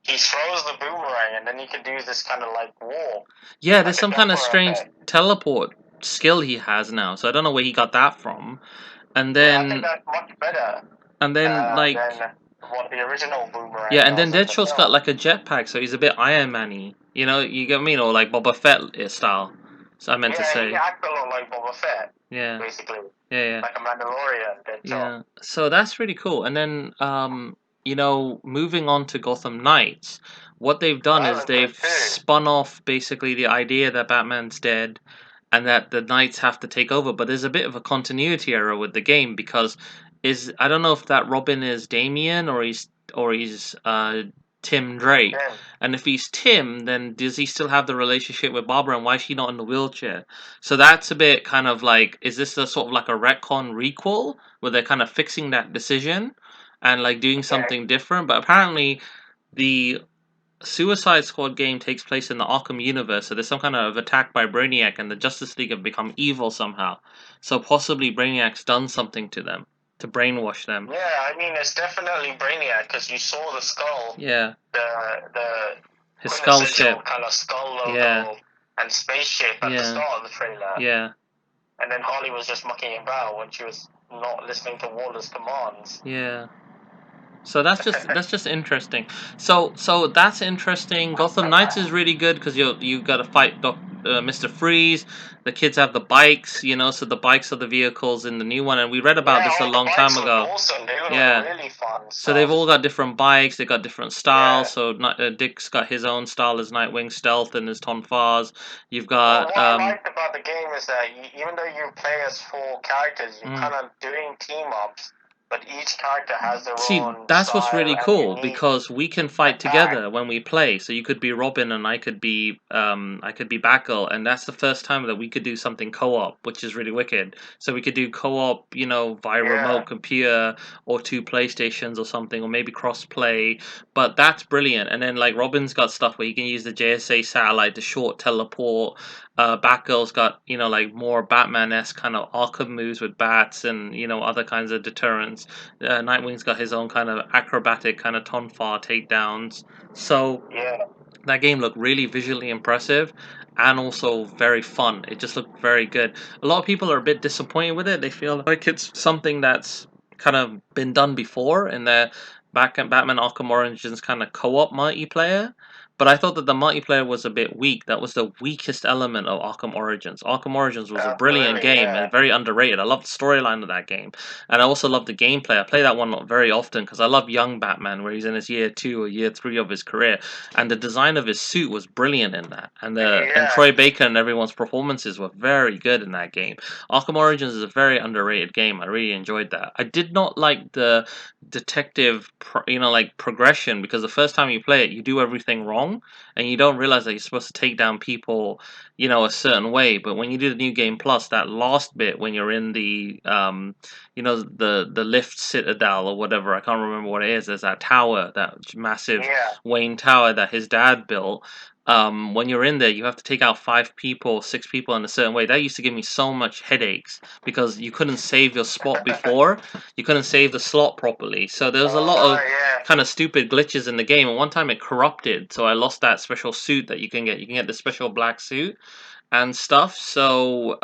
[SPEAKER 2] he throws the boomerang and then he can do this kind of like warp,
[SPEAKER 1] Yeah, there's
[SPEAKER 2] like a
[SPEAKER 1] some kind of
[SPEAKER 2] jumper
[SPEAKER 1] strange
[SPEAKER 2] effect.
[SPEAKER 1] teleport skill he has now. So I don't know where he got that from. And
[SPEAKER 2] Yeah, I think
[SPEAKER 1] then
[SPEAKER 2] that's much better
[SPEAKER 1] and then like
[SPEAKER 2] than what the original boomerang
[SPEAKER 1] yeah, and then
[SPEAKER 2] does in the
[SPEAKER 1] Deadshot's got
[SPEAKER 2] film.
[SPEAKER 1] like a jetpack, so he's a bit Iron Man-y. You get what I mean? Or like Boba Fett style. So I meant to
[SPEAKER 2] Yeah, he
[SPEAKER 1] say.
[SPEAKER 2] acts a lot like Boba Fett,
[SPEAKER 1] Yeah,
[SPEAKER 2] basically,
[SPEAKER 1] yeah, yeah,
[SPEAKER 2] like a Mandalorian. Deadshot.
[SPEAKER 1] yeah. So that's really cool. And then moving on to Gotham Knights, what they've done
[SPEAKER 2] That
[SPEAKER 1] is
[SPEAKER 2] looks good
[SPEAKER 1] they've
[SPEAKER 2] too.
[SPEAKER 1] spun off basically the idea that Batman's dead and that the Knights have to take over. But there's a bit of a continuity error with the game because I don't know if that Robin is Damian or he's Tim Drake.
[SPEAKER 2] Then,
[SPEAKER 1] And if he's Tim, then does he still have the relationship with Barbara, and why is she not in the wheelchair? So that's a bit kind of like, is this a sort of like a retcon requel where they're kind of fixing that decision and like doing
[SPEAKER 2] okay.
[SPEAKER 1] something different? But apparently the Suicide Squad game takes place in the Arkham universe, so there's some kind of attack by Brainiac, and the Justice League have become evil somehow. So possibly Brainiac's done something to them to brainwash them.
[SPEAKER 2] Yeah, I mean it's definitely Brainiac because you saw the skull,
[SPEAKER 1] Yeah,
[SPEAKER 2] the
[SPEAKER 1] his skull
[SPEAKER 2] quintessential
[SPEAKER 1] ship.
[SPEAKER 2] kind of skull
[SPEAKER 1] Yeah,
[SPEAKER 2] logo and spaceship at the
[SPEAKER 1] yeah,
[SPEAKER 2] start of the trailer,
[SPEAKER 1] yeah,
[SPEAKER 2] and then Harley was just mucking about when she was not listening to Waller's commands.
[SPEAKER 1] yeah. So that's just interesting. So that's interesting. Gotham Knights is really good because you got to fight Mr. Freeze. The kids have the bikes, so the bikes are the vehicles in the new one, and we read about
[SPEAKER 2] Yeah,
[SPEAKER 1] this a
[SPEAKER 2] all the
[SPEAKER 1] long
[SPEAKER 2] bikes
[SPEAKER 1] time
[SPEAKER 2] looked
[SPEAKER 1] ago.
[SPEAKER 2] awesome. They look like
[SPEAKER 1] Yeah.
[SPEAKER 2] really fun
[SPEAKER 1] So they've all
[SPEAKER 2] stuff.
[SPEAKER 1] got different bikes. They got different styles.
[SPEAKER 2] Yeah.
[SPEAKER 1] So Dick's got his own style as Nightwing Stealth and his Tonfars. You've
[SPEAKER 2] Well,
[SPEAKER 1] got
[SPEAKER 2] what I liked about the game is that even though you play as four characters, you're
[SPEAKER 1] mm,
[SPEAKER 2] kind of doing team ups but each character has their
[SPEAKER 1] See,
[SPEAKER 2] own
[SPEAKER 1] that's what's
[SPEAKER 2] style
[SPEAKER 1] really
[SPEAKER 2] and
[SPEAKER 1] cool
[SPEAKER 2] unique
[SPEAKER 1] because we can fight
[SPEAKER 2] attack.
[SPEAKER 1] together when we play. So you could be Robin and I could be Batgirl, and that's the first time that we could do something co-op, which is really wicked. So we could do co-op, via
[SPEAKER 2] Yeah,
[SPEAKER 1] remote computer or two PlayStations or something, or maybe cross-play. But that's brilliant. And then like Robin's got stuff where you can use the JSA satellite to short teleport. Batgirl's got like more Batman-esque kind of Arkham moves with bats and other kinds of deterrents. Nightwing's got his own kind of acrobatic kind of tonfa takedowns. So
[SPEAKER 2] yeah,
[SPEAKER 1] that game looked really visually impressive and also very fun. It just looked very good. A lot of people are a bit disappointed with it. They feel like it's something that's kind of been done before in the Batman Arkham Origins kind of co-op multiplayer. But I thought that the multiplayer was a bit weak. That was the weakest element of Arkham Origins. Arkham Origins was a brilliant
[SPEAKER 2] absolutely,
[SPEAKER 1] game
[SPEAKER 2] yeah,
[SPEAKER 1] and very underrated. I love the storyline of that game. And I also love the gameplay. I play that one very often because I love young Batman, where he's in his year 2 or year 3 of his career, and the design of his suit was brilliant in that, and
[SPEAKER 2] yeah,
[SPEAKER 1] Troy Baker and everyone's performances were very good in that game. Arkham Origins is a very underrated game. I really enjoyed that. I did not like the detective, like progression, because the first time you play it, you do everything wrong, and you don't realize that you're supposed to take down people, a certain way. But when you do the new game plus, that last bit when you're in the the lift citadel or whatever, I can't remember what it is. There's that tower, that massive
[SPEAKER 2] yeah.
[SPEAKER 1] Wayne Tower that his dad built. When you're in there, you have to take out 5 people, 6 people in a certain way. That used to give me so much headaches because you couldn't save your spot before. You couldn't save the slot properly. So there was a lot of
[SPEAKER 2] Yeah,
[SPEAKER 1] kind of stupid glitches in the game. And one time it corrupted, so I lost that special suit that you can get. You can get the special black suit and stuff. So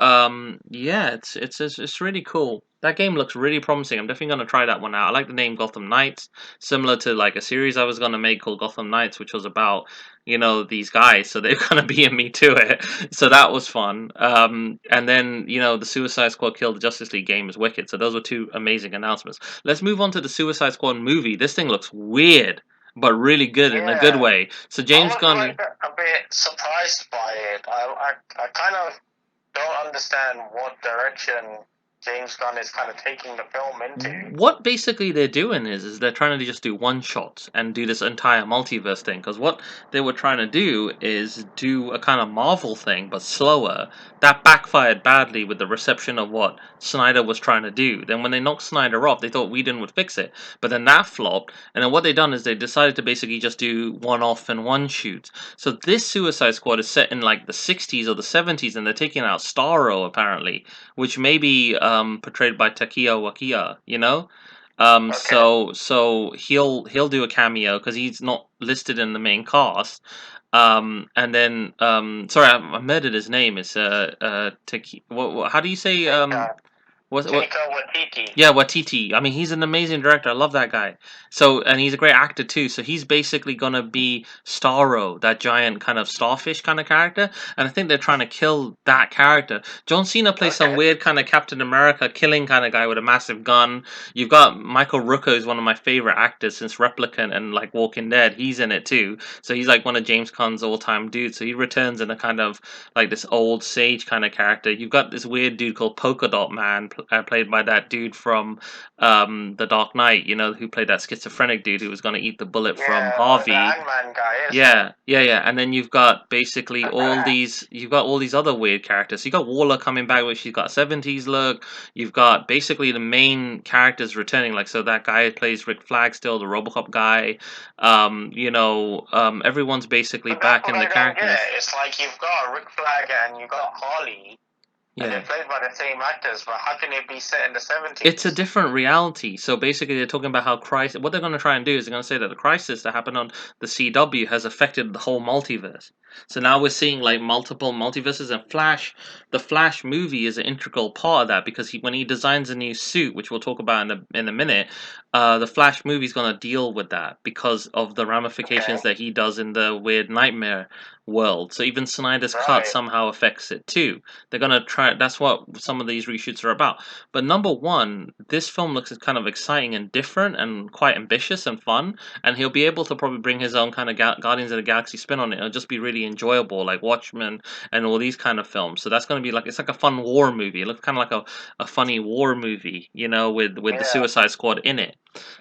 [SPEAKER 1] yeah, it's really cool. That game looks really promising. I'm definitely gonna try that one out. I like the name Gotham Knights, similar to like a series I was gonna make called Gotham Knights, which was about these guys. So they're gonna be in me to it. So that was fun. And then the Suicide Squad killed the Justice League game is wicked. So those were two amazing announcements. Let's move on to the Suicide Squad movie. This thing looks weird, but really good in a good
[SPEAKER 2] yeah.
[SPEAKER 1] way. So
[SPEAKER 2] I
[SPEAKER 1] James
[SPEAKER 2] was
[SPEAKER 1] Gunn.
[SPEAKER 2] like a bit surprised by it. I kind of don't understand what direction James Gunn is kind of taking the film into.
[SPEAKER 1] What basically they're doing is they're trying to just do one shots and do this entire multiverse thing, because what they were trying to do is do a kind of Marvel thing but slower. That backfired badly with the reception of what Snyder was trying to do. Then when they knocked Snyder off, they thought Whedon would fix it, but then that flopped, and then what they done is they decided to basically just do one off and one shoot. So this Suicide Squad is set in like the 60s or the 70s, and they're taking out Starro apparently, which may be portrayed by Takia Wakia,
[SPEAKER 2] Okay.
[SPEAKER 1] so he'll do a cameo because he's not listed in the main cast. And then sorry, I murdered his name. It's Taki. How do you say
[SPEAKER 2] Taika,
[SPEAKER 1] what
[SPEAKER 2] Taika Waititi.
[SPEAKER 1] yeah, Watiti. I mean, he's an amazing director. I love that guy. So, and he's a great actor too. So he's basically gonna be Starro, that giant kind of starfish kind of character. And I think they're trying to kill that character. John Cena plays some
[SPEAKER 2] Okay.
[SPEAKER 1] weird kind of Captain America killing kind of guy with a massive gun. You've got Michael Rooker, who's one of my favorite actors since Replicant and like Walking Dead. He's in it too. So he's like one of James Gunn's all-time dudes. So he returns in a kind of like this old sage kind of character. You've got this weird dude called Polka Dot Man, played by that dude from The Dark Knight, who played that schizophrenic dude who was going to eat the bullet from
[SPEAKER 2] Yeah, or the
[SPEAKER 1] Harvey.
[SPEAKER 2] Ant-Man guy, isn't it?
[SPEAKER 1] Yeah. And then you've got basically you've got all these other weird characters. You got Waller coming back, which she's got 70s look. You've got basically the main characters returning, like so that guy who plays Rick Flag still, the RoboCop guy. Everyone's basically
[SPEAKER 2] But that's
[SPEAKER 1] back
[SPEAKER 2] what
[SPEAKER 1] in the
[SPEAKER 2] I don't get.
[SPEAKER 1] characters.
[SPEAKER 2] It's like you've got Rick Flag and you've got Harley, and they're
[SPEAKER 1] Yeah.
[SPEAKER 2] played by the same actors, but how can it be set in the
[SPEAKER 1] It's a
[SPEAKER 2] 70s?
[SPEAKER 1] different reality. So basically, they're talking about how crisis. What they're going to try and do is they're going to say that the crisis that happened on the CW has affected the whole multiverse. So now we're seeing like multiple multiverses, and Flash. The Flash movie is an integral part of that because when he designs a new suit, which we'll talk about in a minute, the Flash movie is going to deal with that because of the ramifications
[SPEAKER 2] Okay,
[SPEAKER 1] that he does in the weird nightmare world. So even Snyder's cut
[SPEAKER 2] right.
[SPEAKER 1] somehow affects it too. They're going to try. That's what some of these reshoots are about. But number one, this film looks kind of exciting and different and quite ambitious and fun. And he'll be able to probably bring his own kind of Guardians of the Galaxy spin on it. It'll just be really really enjoyable, like Watchmen and all these kind of films. So that's going to be like, it's like a fun war movie. It looks kind of like a funny war movie, you know, with the
[SPEAKER 2] Yeah.
[SPEAKER 1] Suicide Squad in it.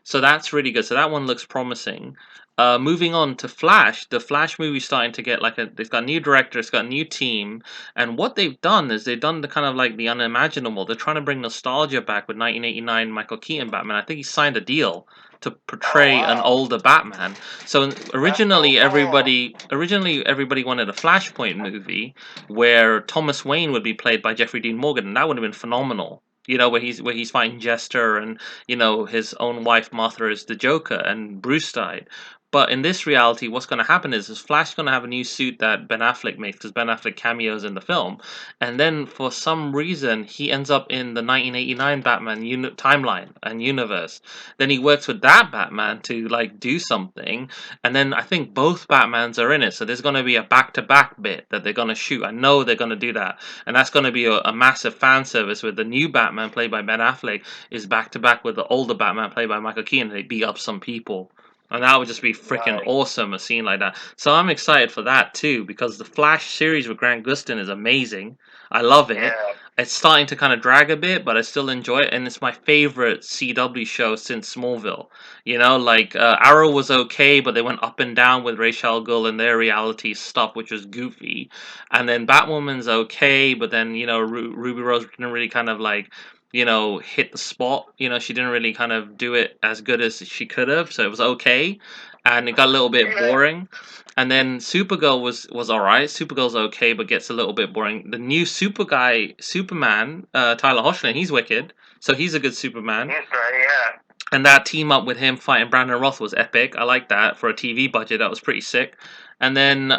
[SPEAKER 1] So that's really good. So that one looks promising. Moving on to Flash, the Flash movie's starting to get like it's got a new director, it's got a new team, and what they've done is they've done the kind of like the unimaginable. They're trying to bring nostalgia back with 1989 Michael Keaton Batman. I think he signed a deal to
[SPEAKER 2] Oh
[SPEAKER 1] portray an
[SPEAKER 2] wow.
[SPEAKER 1] older Batman. So
[SPEAKER 2] That's so
[SPEAKER 1] originally
[SPEAKER 2] cool.
[SPEAKER 1] everybody wanted a Flashpoint movie where Thomas Wayne would be played by Jeffrey Dean Morgan, and that would have been phenomenal. You know, where he's fighting Jester, and you know his own wife Martha is the Joker, and Bruce died. But in this reality, what's going to happen is Flash going to have a new suit that Ben Affleck makes, because Ben Affleck cameos in the film, and then for some reason he ends up in the 1989 Batman timeline and universe. Then he works with that Batman to like do something, and then I think both Batmans are in it. So there's going to be a back-to-back bit that they're going to shoot. I know they're going to do that, and that's going to be a massive fan service where the new Batman played by Ben Affleck is back-to-back with the older Batman played by Michael Keaton. They beat up some people. And that would just be freaking
[SPEAKER 2] Right.
[SPEAKER 1] awesome, a scene like that. So I'm excited for that too, because the Flash series with Grant Gustin is amazing. I love it.
[SPEAKER 2] Yeah.
[SPEAKER 1] It's starting to kind of drag a bit, but I still enjoy it, and it's my favorite CW show since Smallville. You know, like Arrow was okay, but they went up and down with Ra's al Ghul and their reality stuff, which was goofy. And then Batwoman's okay, but then you know Ruby Rose didn't really kind of like hit the spot. You know, she didn't really kind of do it as good as she could have, so it was okay, and it got a little bit
[SPEAKER 2] Yeah.
[SPEAKER 1] boring. And then Supergirl was alright. Supergirl's okay, but gets a little bit boring. The new Superman, Tyler Hoechlin, he's wicked, so he's a good Superman.
[SPEAKER 2] He's great. Yeah.
[SPEAKER 1] And that team up with him fighting Brandon Roth was epic. I like that for a TV budget. That was pretty sick. And then,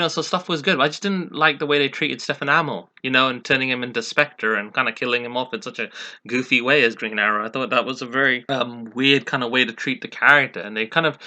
[SPEAKER 1] so stuff was good. I just didn't like the way they treated Stephen Amell, and turning him into Spectre and kind of killing him off in such a goofy way as Green Arrow. I thought that was a very weird kind of way to treat the character. And they kind of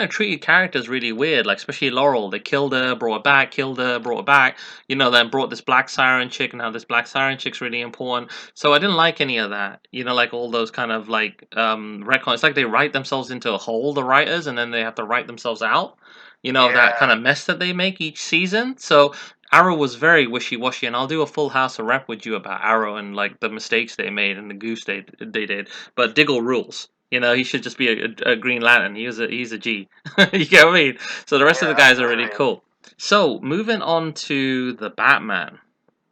[SPEAKER 1] treated characters really weird, like especially Laurel. They killed her, brought her back, killed her, brought her back. Then brought this Black Siren chick, and now this Black Siren chick's really important. So I didn't like any of that. Like all those kind of like retcon. It's like they write themselves into a hole, the writers, and then they have to write themselves out. That kind
[SPEAKER 2] Yeah.
[SPEAKER 1] of mess that they make each season. So Arrow was very wishy-washy, and I'll do a full House of R.E.P with you about Arrow and like the mistakes they made and the goose they did. But Diggle rules. He should just be a Green Lantern. He's a G. You get what I mean? So the rest of the
[SPEAKER 2] Yeah.
[SPEAKER 1] guys are really
[SPEAKER 2] Absolutely.
[SPEAKER 1] cool. So moving on to the Batman.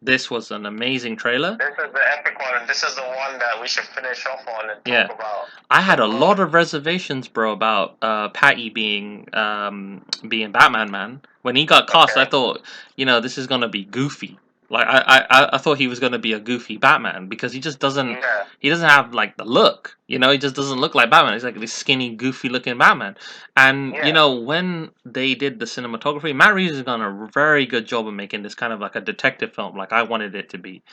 [SPEAKER 1] This was an amazing trailer.
[SPEAKER 2] This is the epic one, and this is the one that we should finish off on and
[SPEAKER 1] Yeah.
[SPEAKER 2] talk about.
[SPEAKER 1] I had a lot of reservations, bro, about Patty being Batman, man. When he got cast, I
[SPEAKER 2] Okay.
[SPEAKER 1] thought, this is gonna be goofy. Like I thought he was gonna be a goofy Batman, because he just doesn't
[SPEAKER 2] Yeah.
[SPEAKER 1] he doesn't have like the look. He just doesn't look like Batman. He's like this skinny, goofy looking Batman. And
[SPEAKER 2] Yeah.
[SPEAKER 1] when they did the cinematography, Matt Reeves has done a very good job of making this kind of like a detective film, like I wanted it to be.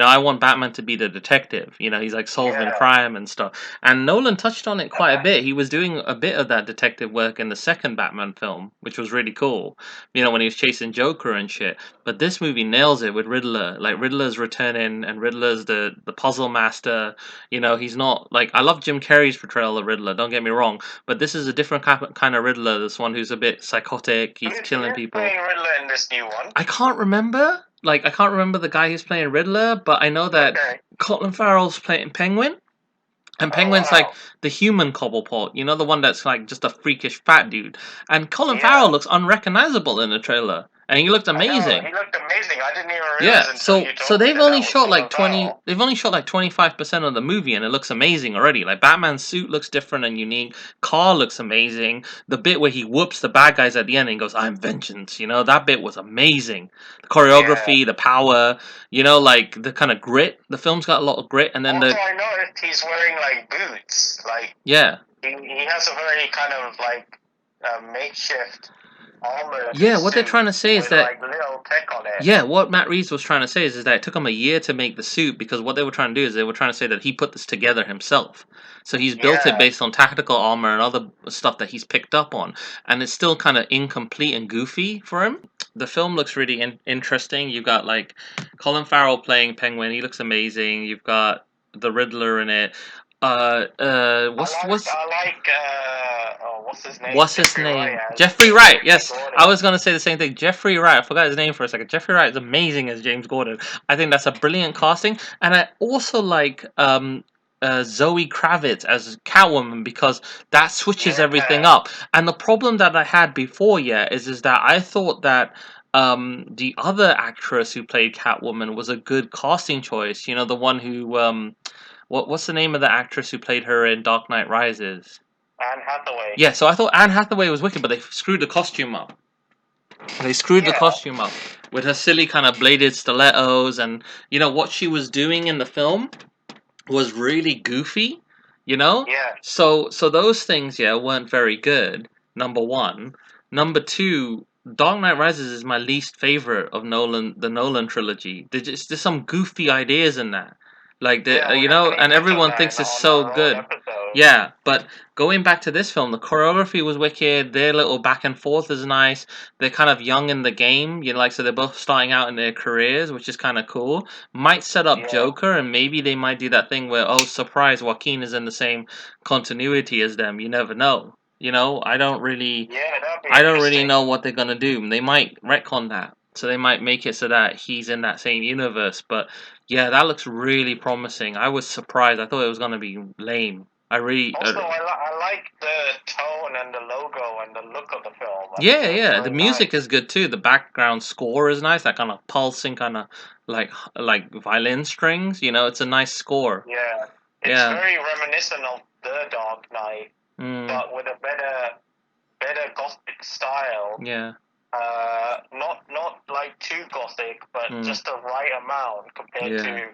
[SPEAKER 1] I want Batman to be the detective. He's like solving
[SPEAKER 2] Yeah.
[SPEAKER 1] crime and stuff. And Nolan touched on it quite a bit. He was doing a bit of that detective work in the second Batman film, which was really cool. When he was chasing Joker and shit. But this movie nails it with Riddler. Like Riddler's returning, and Riddler's the puzzle master. He's not like, I love Jim Carrey's portrayal of Riddler. Don't get me wrong, but this is a different kind of Riddler. This one who's a bit psychotic. He's killing
[SPEAKER 2] Who's
[SPEAKER 1] people.
[SPEAKER 2] playing Riddler in this new one?
[SPEAKER 1] I can't remember. Like I can't remember the guy who's playing Riddler, but I know that
[SPEAKER 2] Okay.
[SPEAKER 1] Colin Farrell's playing Penguin. And
[SPEAKER 2] Oh
[SPEAKER 1] Penguin's
[SPEAKER 2] wow.
[SPEAKER 1] like the human Cobblepot, the one that's like just a freakish fat dude. And Colin
[SPEAKER 2] Yeah.
[SPEAKER 1] Farrell looks unrecognizable in the trailer, and he looked
[SPEAKER 2] I know,
[SPEAKER 1] amazing.
[SPEAKER 2] he looked amazing. I didn't even realize
[SPEAKER 1] Yeah,
[SPEAKER 2] until you
[SPEAKER 1] so
[SPEAKER 2] told me
[SPEAKER 1] they've
[SPEAKER 2] that
[SPEAKER 1] only
[SPEAKER 2] was
[SPEAKER 1] shot like
[SPEAKER 2] Colin Farrell.
[SPEAKER 1] they've only shot like 25% of the movie, and it looks amazing already. Like Batman's suit looks different and unique. KAL looks amazing. The bit where he whoops the bad guys at the end and goes, "I'm vengeance," that bit was amazing. The choreography, the power, like the kind of grit. The film's got a lot of grit, and then
[SPEAKER 2] Also, I noticed he's wearing like boots. Like
[SPEAKER 1] yeah.
[SPEAKER 2] he has a very kind of like makeshift armor.
[SPEAKER 1] Yeah, what they're trying to say is
[SPEAKER 2] with
[SPEAKER 1] that
[SPEAKER 2] like little tech on it.
[SPEAKER 1] yeah, what Matt Reeves was trying to say is that it took him a year to make the suit, because what they were trying to do is they were trying to say that he put this together himself. So he's built it
[SPEAKER 2] Yeah.
[SPEAKER 1] based on tactical armor and other stuff that he's picked up on, and it's still kind of incomplete and goofy for him. The film looks really interesting. You've got like Colin Farrell playing Penguin; he looks amazing. You've got the Riddler in it.
[SPEAKER 2] What's his name?
[SPEAKER 1] What's his
[SPEAKER 2] Jeffrey Wright
[SPEAKER 1] name?
[SPEAKER 2] as
[SPEAKER 1] Jeffrey Wright.
[SPEAKER 2] James
[SPEAKER 1] Yes,
[SPEAKER 2] Gordon.
[SPEAKER 1] I was gonna say the same thing. Jeffrey Wright. I forgot his name for a second. Jeffrey Wright is amazing as James Gordon. I think that's a brilliant casting, and I also like Zoe Kravitz as Catwoman because that switches everything
[SPEAKER 2] Yeah,
[SPEAKER 1] up. And the problem that I had before, is that I thought that the other actress who played Catwoman was a good casting choice. You know, the one who what's the name of the actress who played her in Dark Knight Rises?
[SPEAKER 2] Anne Hathaway.
[SPEAKER 1] Yeah, so I thought Anne Hathaway was wicked, but they screwed the costume up. They screwed the
[SPEAKER 2] Yeah,
[SPEAKER 1] costume up with her silly kind of bladed stilettos, and you know what she was doing in the film was really goofy. You know,
[SPEAKER 2] yeah.
[SPEAKER 1] so those things weren't very good. Number one, number two. Dark Knight Rises is my least favorite of the Nolan trilogy. There's some goofy ideas in that, like
[SPEAKER 2] Yeah, we
[SPEAKER 1] you know,
[SPEAKER 2] definitely
[SPEAKER 1] and
[SPEAKER 2] touch on
[SPEAKER 1] everyone
[SPEAKER 2] that
[SPEAKER 1] thinks
[SPEAKER 2] in,
[SPEAKER 1] it's
[SPEAKER 2] on
[SPEAKER 1] so
[SPEAKER 2] our own
[SPEAKER 1] good.
[SPEAKER 2] episode.
[SPEAKER 1] Yeah, but going back to this film, the choreography was wicked. Their little back and forth is nice. They're kind of young in the game, you know, like so they're both starting out in their careers, which is kind of cool. Might set up
[SPEAKER 2] Yeah,
[SPEAKER 1] Joker, and maybe they might do that thing where, oh, surprise, Joaquin is in the same continuity as them. You never know. You know,
[SPEAKER 2] yeah, that'd be
[SPEAKER 1] I don't really
[SPEAKER 2] interesting.
[SPEAKER 1] know what they're gonna do. They might retcon that, so they might make it so that he's in that same universe. But yeah, that looks really promising. I was surprised. I thought it was gonna be lame. I really,
[SPEAKER 2] Also, I like the tone and the logo and the look of the film. I think
[SPEAKER 1] yeah,
[SPEAKER 2] it looks
[SPEAKER 1] yeah. The
[SPEAKER 2] very
[SPEAKER 1] music
[SPEAKER 2] nice.
[SPEAKER 1] is good too. The background score is nice. That kind of pulsing, kind of like violin strings. You know, it's a nice score.
[SPEAKER 2] Yeah, it's
[SPEAKER 1] Yeah.
[SPEAKER 2] very reminiscent of The Dark Knight,
[SPEAKER 1] Mm,
[SPEAKER 2] but with a better gothic style.
[SPEAKER 1] yeah.
[SPEAKER 2] Not like too gothic, but
[SPEAKER 1] Mm,
[SPEAKER 2] just the right amount compared
[SPEAKER 1] yeah.
[SPEAKER 2] to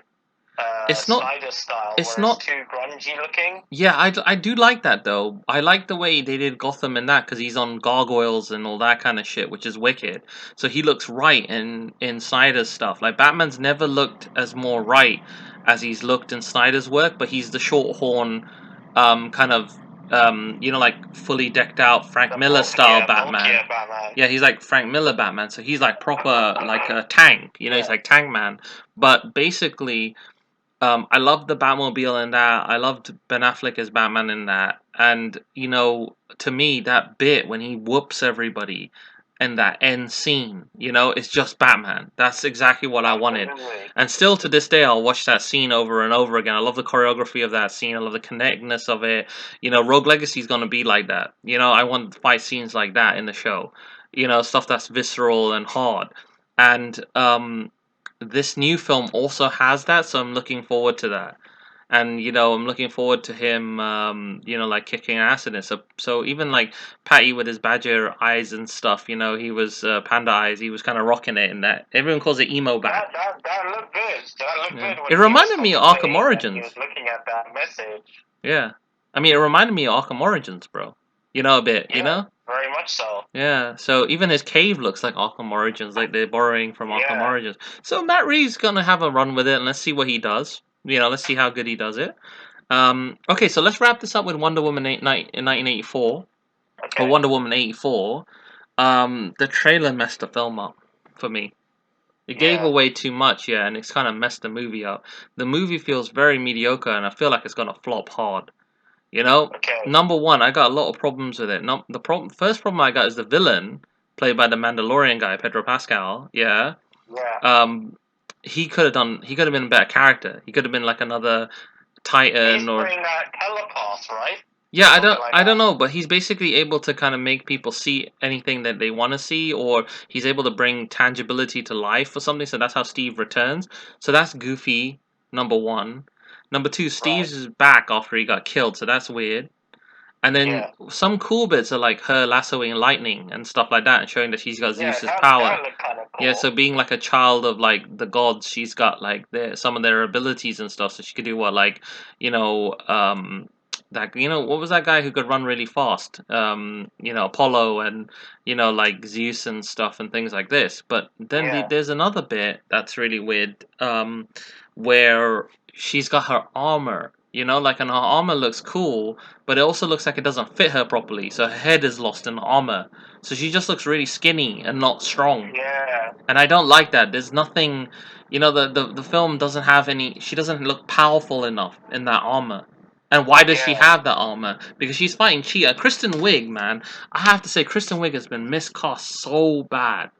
[SPEAKER 1] It's not.
[SPEAKER 2] Snyder's style,
[SPEAKER 1] It's
[SPEAKER 2] where it's
[SPEAKER 1] not.
[SPEAKER 2] too grungy looking.
[SPEAKER 1] Yeah, I do like that though. I like the way they did Gotham in that because he's on gargoyles and all that kind of shit, which is wicked. So he looks right in Snyder's stuff. Like Batman's never looked as more right as he's looked in Snyder's work, but he's the short horn, kind of you know, like fully decked out Frank
[SPEAKER 2] The
[SPEAKER 1] Miller style Batman.
[SPEAKER 2] bulkier Batman.
[SPEAKER 1] Yeah, he's like Frank Miller Batman, so he's like proper like a tank. You know, he's
[SPEAKER 2] Yeah,
[SPEAKER 1] like Tank Man. But basically I loved the Batmobile in that. I loved Ben Affleck as Batman in that. And, you know, to me, that bit when he whoops everybody in that end scene, you know, it's just Batman. That's exactly what I wanted.
[SPEAKER 2] absolutely.
[SPEAKER 1] And still to this day, I'll watch that scene over and over again. I love the choreography of that scene. I love the connectedness of it. You know, Rogue Legacy is going to be like that. You know, I want fight scenes like that in the show. You know, stuff that's visceral and hard. And, this new film also has that, so I'm looking forward to that. And you know, I'm looking forward to him, you know, like kicking ass in it. So even like Patty with his badger eyes and stuff, you know, he was panda eyes. He was kind of rocking it in that. Everyone calls it emo bat.
[SPEAKER 2] That looked good. That looked
[SPEAKER 1] Yeah,
[SPEAKER 2] good
[SPEAKER 1] it
[SPEAKER 2] when he was
[SPEAKER 1] reminded me of Arkham
[SPEAKER 2] contemplating and he
[SPEAKER 1] Origins.
[SPEAKER 2] was looking at that message.
[SPEAKER 1] Yeah, I mean, it reminded me of Arkham Origins, bro. You know, a bit. You
[SPEAKER 2] Yeah,
[SPEAKER 1] know.
[SPEAKER 2] very much so.
[SPEAKER 1] Yeah, so even his cave looks like Arkham Origins, like they're borrowing from Arkham
[SPEAKER 2] Yeah,
[SPEAKER 1] Origins. So Matt Reeves gonna have a run with it, and let's see what he does. You know, let's see how good he does it. Okay, so let's wrap this up with Wonder Woman in 1984, or
[SPEAKER 2] okay.
[SPEAKER 1] Wonder Woman 84. The trailer messed the film up for me. It gave
[SPEAKER 2] Yeah,
[SPEAKER 1] away too much, yeah, and it's kind of messed the movie up. The movie feels very mediocre, and I feel like it's gonna flop hard. You know,
[SPEAKER 2] okay.
[SPEAKER 1] number one, I got a lot of problems with it. First problem I got is the villain, played by the Mandalorian guy, Pedro Pascal. Yeah,
[SPEAKER 2] Yeah.
[SPEAKER 1] um, he could have been a better character. He could have been like another
[SPEAKER 2] He's
[SPEAKER 1] Titan or
[SPEAKER 2] playing that telepath, right?
[SPEAKER 1] yeah,
[SPEAKER 2] Something like
[SPEAKER 1] I don't
[SPEAKER 2] that.
[SPEAKER 1] know, but he's basically able to kind of make people see anything that they want to see, or he's able to bring tangibility to life or something. So that's how Steve returns. So that's goofy. Number one. Number two,
[SPEAKER 2] Right.
[SPEAKER 1] Steve's back after he got killed, so that's weird. And then
[SPEAKER 2] Yeah.
[SPEAKER 1] some cool bits are like her lassoing lightning and stuff like that, and showing that she's got
[SPEAKER 2] Yeah,
[SPEAKER 1] Zeus's power.
[SPEAKER 2] that looked kind of
[SPEAKER 1] Yeah,
[SPEAKER 2] cool.
[SPEAKER 1] so being like a child of like the gods, she's got like some of their abilities and stuff. So she could do what like, you know, that you know what was that guy who could run really fast? You know, Apollo and you know like Zeus and stuff and things like this. But then
[SPEAKER 2] Yeah.
[SPEAKER 1] there's another bit that's really weird, where she's got her armor. You know, like and her armor looks cool, but it also looks like it doesn't fit her properly. So her head is lost in the armor. So she just looks really skinny and not strong.
[SPEAKER 2] Yeah.
[SPEAKER 1] And I don't like that. There's nothing, you know, the film doesn't have any. She doesn't look powerful enough in that armor, And why does she
[SPEAKER 2] Yeah.
[SPEAKER 1] have that armor? Because she's fighting Cheetah. Kristen Wiig, man, I have to say, Kristen Wiig has been miscast so bad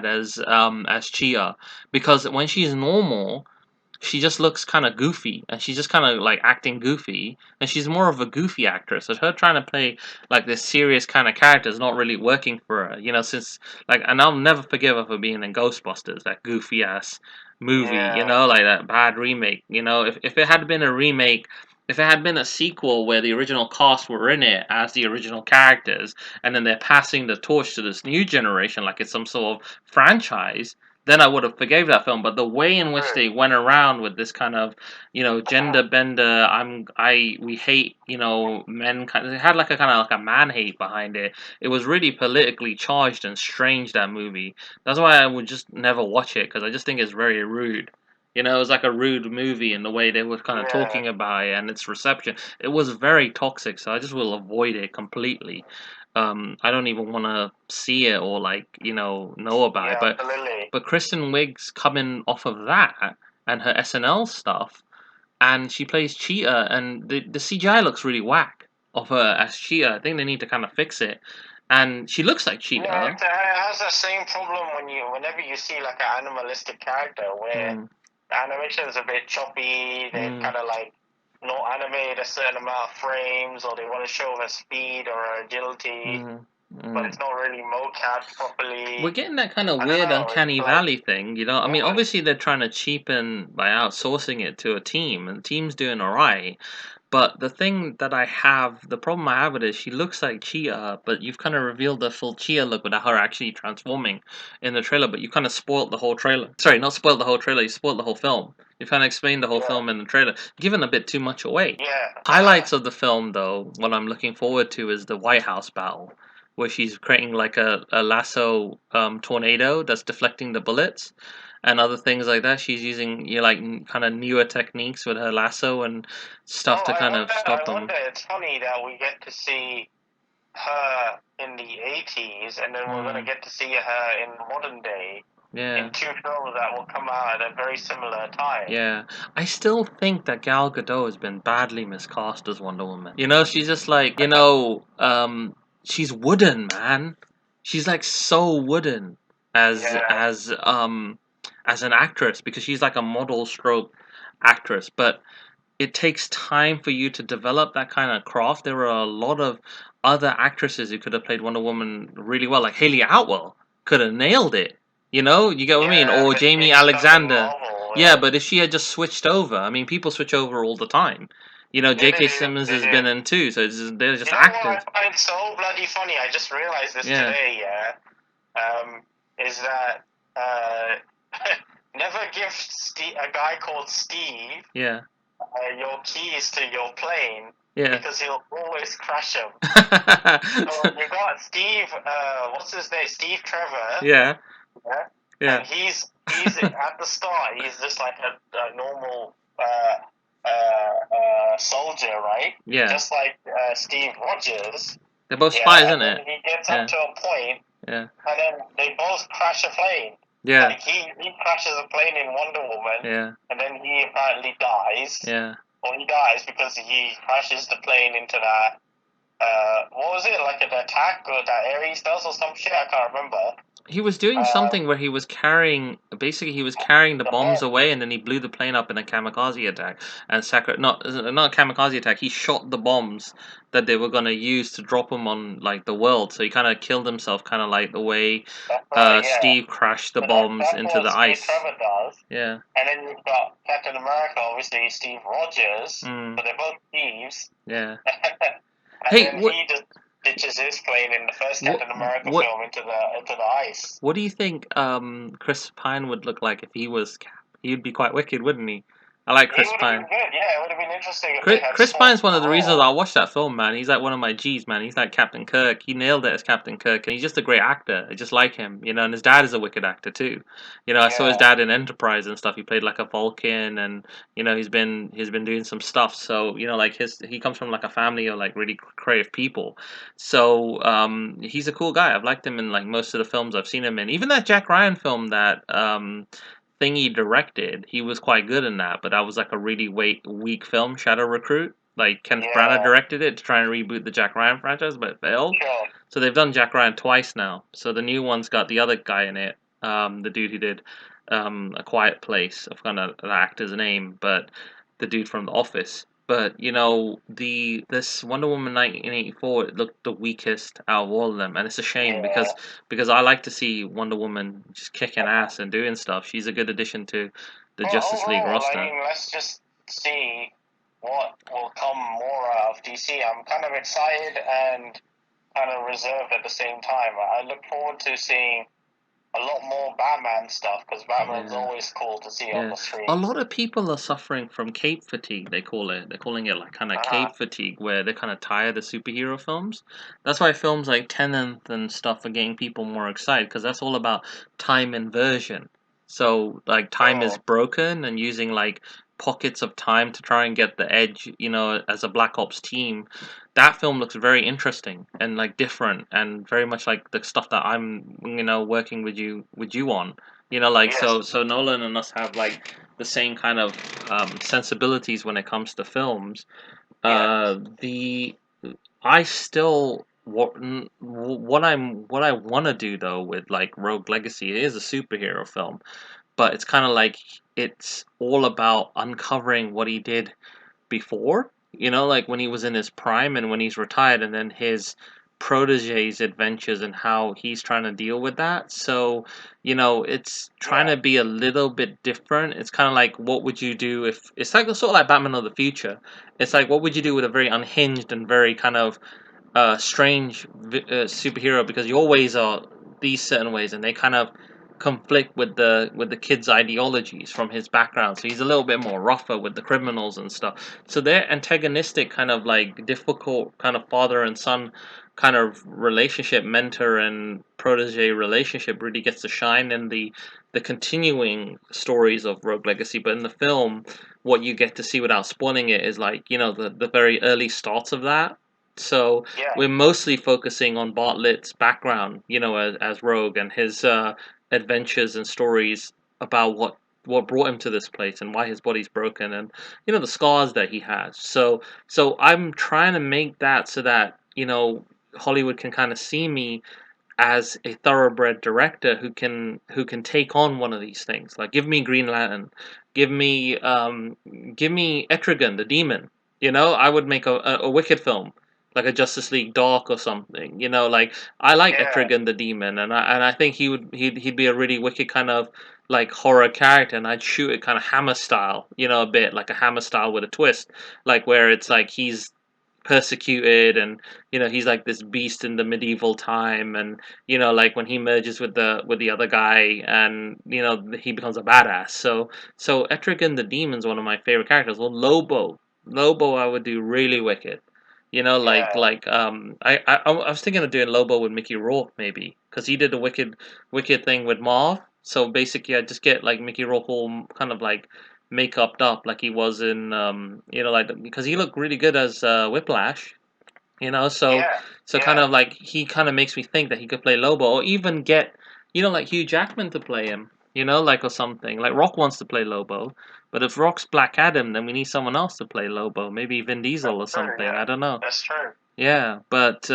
[SPEAKER 1] as Cheetah. Because when she's normal, she just looks kind of goofy, and she's just kind of like acting goofy, and she's more of a goofy actress. So her trying to play like this serious kind of character is not really working for her, you know. Since like, and I'll never forgive her for being in Ghostbusters, that goofy ass movie, you
[SPEAKER 2] Yeah.
[SPEAKER 1] know, like that bad remake. You know, if it had been a remake. If it had been a sequel where the original cast were in it as the original characters, and then they're passing the torch to this new generation like it's some sort of franchise, then I would have forgave that film. But the way in which
[SPEAKER 2] True.
[SPEAKER 1] they went around with this kind of, you know, gender bender, we hate, you know, men. It had like a kind of like a man hate behind it. It was really politically charged and strange, that movie. That's why I would just never watch it, because I just think it's very rude. You know, it was like a rude movie in the way they were kind of
[SPEAKER 2] Yeah.
[SPEAKER 1] talking about it and its reception. It was very toxic, so I just will avoid it completely. I don't even want to see it or like, you know about it.
[SPEAKER 2] Yeah.
[SPEAKER 1] But
[SPEAKER 2] Absolutely.
[SPEAKER 1] Kristen Wiig's coming off of that and her SNL stuff, and she plays Cheetah, and the CGI looks really whack of her as Cheetah. I think they need to kind of fix it. And she looks like
[SPEAKER 2] Yeah,
[SPEAKER 1] Cheetah.
[SPEAKER 2] it has the same problem whenever you see like an animalistic character where
[SPEAKER 1] Mm,
[SPEAKER 2] the animation is a bit choppy. They've
[SPEAKER 1] mm,
[SPEAKER 2] kind of like not animated a certain amount of frames, or they want to show her speed or her agility,
[SPEAKER 1] mm,
[SPEAKER 2] but
[SPEAKER 1] mm.
[SPEAKER 2] it's not really mocap
[SPEAKER 1] We're
[SPEAKER 2] properly.
[SPEAKER 1] getting that kind of
[SPEAKER 2] I don't
[SPEAKER 1] weird
[SPEAKER 2] know. It's
[SPEAKER 1] uncanny
[SPEAKER 2] like
[SPEAKER 1] valley thing, you know. I mean,
[SPEAKER 2] yeah,
[SPEAKER 1] obviously they're trying to cheapen by outsourcing it to a team, and the team's doing all right. But the problem I have with it is she looks like Cheetah, but you've kind of revealed the full Cheetah look without her actually transforming in the trailer. But you kind of spoiled the whole trailer. Sorry, not spoiled the whole trailer. You spoiled the whole film. You kind of explained the whole
[SPEAKER 2] yeah,
[SPEAKER 1] film in the trailer, given a bit too much away.
[SPEAKER 2] yeah.
[SPEAKER 1] Highlights of the film, though, what I'm looking forward to is the White House battle, where she's creating like a lasso tornado that's deflecting the bullets and other things like that. She's using, you know, like kind of newer techniques with her lasso and stuff
[SPEAKER 2] Oh,
[SPEAKER 1] to
[SPEAKER 2] I
[SPEAKER 1] kind of
[SPEAKER 2] wonder.
[SPEAKER 1] stop
[SPEAKER 2] I
[SPEAKER 1] them.
[SPEAKER 2] wonder. It's funny that we get to see her in the 80s, and then we're gonna
[SPEAKER 1] Mm,
[SPEAKER 2] get to see her in modern day
[SPEAKER 1] yeah,
[SPEAKER 2] in two films that will come out at a very similar time.
[SPEAKER 1] yeah. I still think that Gal Gadot has been badly miscast as Wonder Woman. You know, she's just like, she's wooden, man. She's like so wooden as
[SPEAKER 2] Yeah.
[SPEAKER 1] as um as an actress, because she's like a model stroke actress, but it takes time for you to develop that kind of craft. There are a lot of other actresses who could have played Wonder Woman really well, like Haley Atwell could have nailed it. You know, you get what I mean?
[SPEAKER 2] Yeah,
[SPEAKER 1] Or
[SPEAKER 2] but
[SPEAKER 1] Jamie
[SPEAKER 2] she's stuck in
[SPEAKER 1] Alexander.
[SPEAKER 2] Marvel.
[SPEAKER 1] Yeah,
[SPEAKER 2] Yeah.
[SPEAKER 1] but if she had just switched over, I mean, people switch over all the time. You know,
[SPEAKER 2] Yeah, they
[SPEAKER 1] J.K.
[SPEAKER 2] did.
[SPEAKER 1] Simmons
[SPEAKER 2] They
[SPEAKER 1] has been
[SPEAKER 2] did.
[SPEAKER 1] in too, so they're just
[SPEAKER 2] You know what I
[SPEAKER 1] actors.
[SPEAKER 2] find so bloody funny? I just realized this
[SPEAKER 1] Yeah,
[SPEAKER 2] today. Yeah. Is that uh, never give a guy called Steve
[SPEAKER 1] yeah,
[SPEAKER 2] your keys to your plane
[SPEAKER 1] yeah.
[SPEAKER 2] because he'll always crash them. So you got Steve. What's his name? Steve Trevor.
[SPEAKER 1] Yeah,
[SPEAKER 2] Yeah.
[SPEAKER 1] yeah,
[SPEAKER 2] And he's at the start. He's just like a normal soldier, right?
[SPEAKER 1] yeah.
[SPEAKER 2] Just like Steve Rogers.
[SPEAKER 1] They're both spies,
[SPEAKER 2] Yeah. And
[SPEAKER 1] isn't
[SPEAKER 2] then
[SPEAKER 1] it?
[SPEAKER 2] he gets up
[SPEAKER 1] Yeah,
[SPEAKER 2] to a point,
[SPEAKER 1] yeah,
[SPEAKER 2] and then they both crash a plane.
[SPEAKER 1] yeah,
[SPEAKER 2] Like he crashes a plane in Wonder Woman,
[SPEAKER 1] yeah,
[SPEAKER 2] and then he apparently dies.
[SPEAKER 1] yeah.
[SPEAKER 2] Or he dies because he crashes the plane into that. What was it, like an attack or that Ares does or some shit? I can't remember.
[SPEAKER 1] He was doing
[SPEAKER 2] Uh,
[SPEAKER 1] something where he was carrying the
[SPEAKER 2] the
[SPEAKER 1] bombs
[SPEAKER 2] bomb.
[SPEAKER 1] away, and then he blew the plane up in a kamikaze attack. And not a kamikaze attack. He shot the bombs that they were gonna use to drop them on like the world. So he kind of killed himself, kind of like the way
[SPEAKER 2] That's right, yeah.
[SPEAKER 1] Steve crashed the
[SPEAKER 2] So
[SPEAKER 1] bombs
[SPEAKER 2] that's
[SPEAKER 1] into
[SPEAKER 2] what
[SPEAKER 1] the
[SPEAKER 2] Steve
[SPEAKER 1] ice.
[SPEAKER 2] Trevor does.
[SPEAKER 1] Yeah.
[SPEAKER 2] And then you've got Captain America, obviously Steve Rogers.
[SPEAKER 1] Mm,
[SPEAKER 2] So they're both thieves.
[SPEAKER 1] yeah.
[SPEAKER 2] And
[SPEAKER 1] Hey,
[SPEAKER 2] then he just ditches his plane in the first
[SPEAKER 1] what
[SPEAKER 2] Captain America
[SPEAKER 1] what
[SPEAKER 2] film into the ice.
[SPEAKER 1] what do you think Chris Pine would look like if he was Cap? He'd be quite wicked, wouldn't he? I like
[SPEAKER 2] He
[SPEAKER 1] Chris
[SPEAKER 2] would have
[SPEAKER 1] Pine.
[SPEAKER 2] been good, yeah. It would have been interesting if they had
[SPEAKER 1] Chris
[SPEAKER 2] swapped
[SPEAKER 1] Pine's one
[SPEAKER 2] the
[SPEAKER 1] of the reasons
[SPEAKER 2] role.
[SPEAKER 1] I watched that film, man. He's like one of my G's, man. He's like Captain Kirk. He nailed it as Captain Kirk, and he's just a great actor. I just like him, you know. And his dad is a wicked actor too. You know, I saw his
[SPEAKER 2] Yeah,
[SPEAKER 1] dad in Enterprise and stuff. He played like a Vulcan, and you know, he's been doing some stuff. So you know, like he comes from like a family of like really creative people. So he's a cool guy. I've liked him in like most of the films I've seen him in. Even that Jack Ryan film that thing he directed, he was quite good in that, but that was like a really weak film, Shadow Recruit. Like Kenneth Branagh
[SPEAKER 2] Yeah.
[SPEAKER 1] directed it to try and reboot the Jack Ryan franchise, but it failed.
[SPEAKER 2] Sure.
[SPEAKER 1] So they've done Jack Ryan twice now. So the new one's got the other guy in it, the dude who did A Quiet Place. I've forgotten the actor's name, but the dude from The Office. But you know, this Wonder Woman 1984 it looked the weakest out of all of them, and it's a shame
[SPEAKER 2] Yeah.
[SPEAKER 1] because I like to see Wonder Woman just kicking ass and doing stuff. She's a good addition to the
[SPEAKER 2] Well,
[SPEAKER 1] Justice League
[SPEAKER 2] overall, I
[SPEAKER 1] roster.
[SPEAKER 2] mean, let's just see what will come more out of DC. I'm kind of excited and kind of reserved at the same time. I look forward to seeing a lot more Batman stuff because Batman's
[SPEAKER 1] Yeah.
[SPEAKER 2] always cool to see on
[SPEAKER 1] Yeah,
[SPEAKER 2] the
[SPEAKER 1] a
[SPEAKER 2] screen.
[SPEAKER 1] lot of people are suffering from cape fatigue, they call it. They're calling it like kind of
[SPEAKER 2] Uh-huh.
[SPEAKER 1] cape fatigue, where they're kind of tired of superhero films. That's why films like Tenet and stuff are getting people more excited, because that's all about time inversion. So, like, time is
[SPEAKER 2] Sure.
[SPEAKER 1] broken, and using like pockets of time to try and get the edge, you know, as a Black Ops team. That film looks very interesting and like different, and very much like the stuff that I'm, you know, working with you on. You know, like
[SPEAKER 2] Yes.
[SPEAKER 1] so Nolan and us have like the same kind of sensibilities when it comes to films.
[SPEAKER 2] Yeah.
[SPEAKER 1] The I still what I want to do though with like Rogue Legacy, it is a superhero film, but it's kind of like it's all about uncovering what he did before, you know, like when he was in his prime and when he's retired, and then his protege's adventures and how he's trying to deal with that. So, you know, it's trying
[SPEAKER 2] Yeah.
[SPEAKER 1] to be a little bit different. It's kind of like, what would you do if it's like sort of like Batman of the Future? It's like, what would you do with a very unhinged and very kind of strange superhero, because you always are these certain ways, and they kind of conflict with the kid's ideologies from his background. So he's a little bit more rougher with the criminals and stuff. So their antagonistic kind of like difficult kind of father and son kind of relationship, mentor and protege relationship, really gets to shine in the continuing stories of Rogue Legacy. But in the film, what you get to see without spoiling it is like, you know, the very early starts of that. So
[SPEAKER 2] Yeah.
[SPEAKER 1] we're mostly focusing on Bartlett's background, you know, as Rogue, and his adventures and stories about what brought him to this place and why his body's broken, and you know the scars that he has. So I'm trying to make that so that, you know, Hollywood can kind of see me as a thoroughbred director who can take on one of these things. Like, give me Green Lantern, give me give me Etrigan the Demon. You know, I would make a Wicked film, like a Justice League Dark or something. You know, like I like
[SPEAKER 2] Yeah.
[SPEAKER 1] Etrigan the Demon, and I think he'd be a really wicked kind of like horror character, and I'd shoot it kind of Hammer style. You know, a bit like a Hammer style with a twist, like where it's like he's persecuted, and you know he's like this beast in the medieval time, and you know, like when he merges with the other guy, and you know he becomes a badass. So Etrigan the Demon's one of my favorite characters. Well, Lobo I would do really wicked. You know,
[SPEAKER 2] Yeah.
[SPEAKER 1] I was thinking of doing Lobo with Mickey Rourke, maybe, because he did a wicked thing with Marv. So basically I just get like Mickey Rourke all kind of like make up like he was in you know, like, because he looked really good as Whiplash, you know.
[SPEAKER 2] Yeah.
[SPEAKER 1] So kind
[SPEAKER 2] Yeah.
[SPEAKER 1] of like he kind of makes me think that he could play Lobo, or even get, you know, like Hugh Jackman to play him, you know, like, or something. Like Rock wants to play Lobo, but if Rock's Black Adam, then we need someone else to play Lobo, maybe Vin Diesel
[SPEAKER 2] That's
[SPEAKER 1] or
[SPEAKER 2] true.
[SPEAKER 1] something,
[SPEAKER 2] Yeah.
[SPEAKER 1] I don't know.
[SPEAKER 2] That's true.
[SPEAKER 1] Yeah, but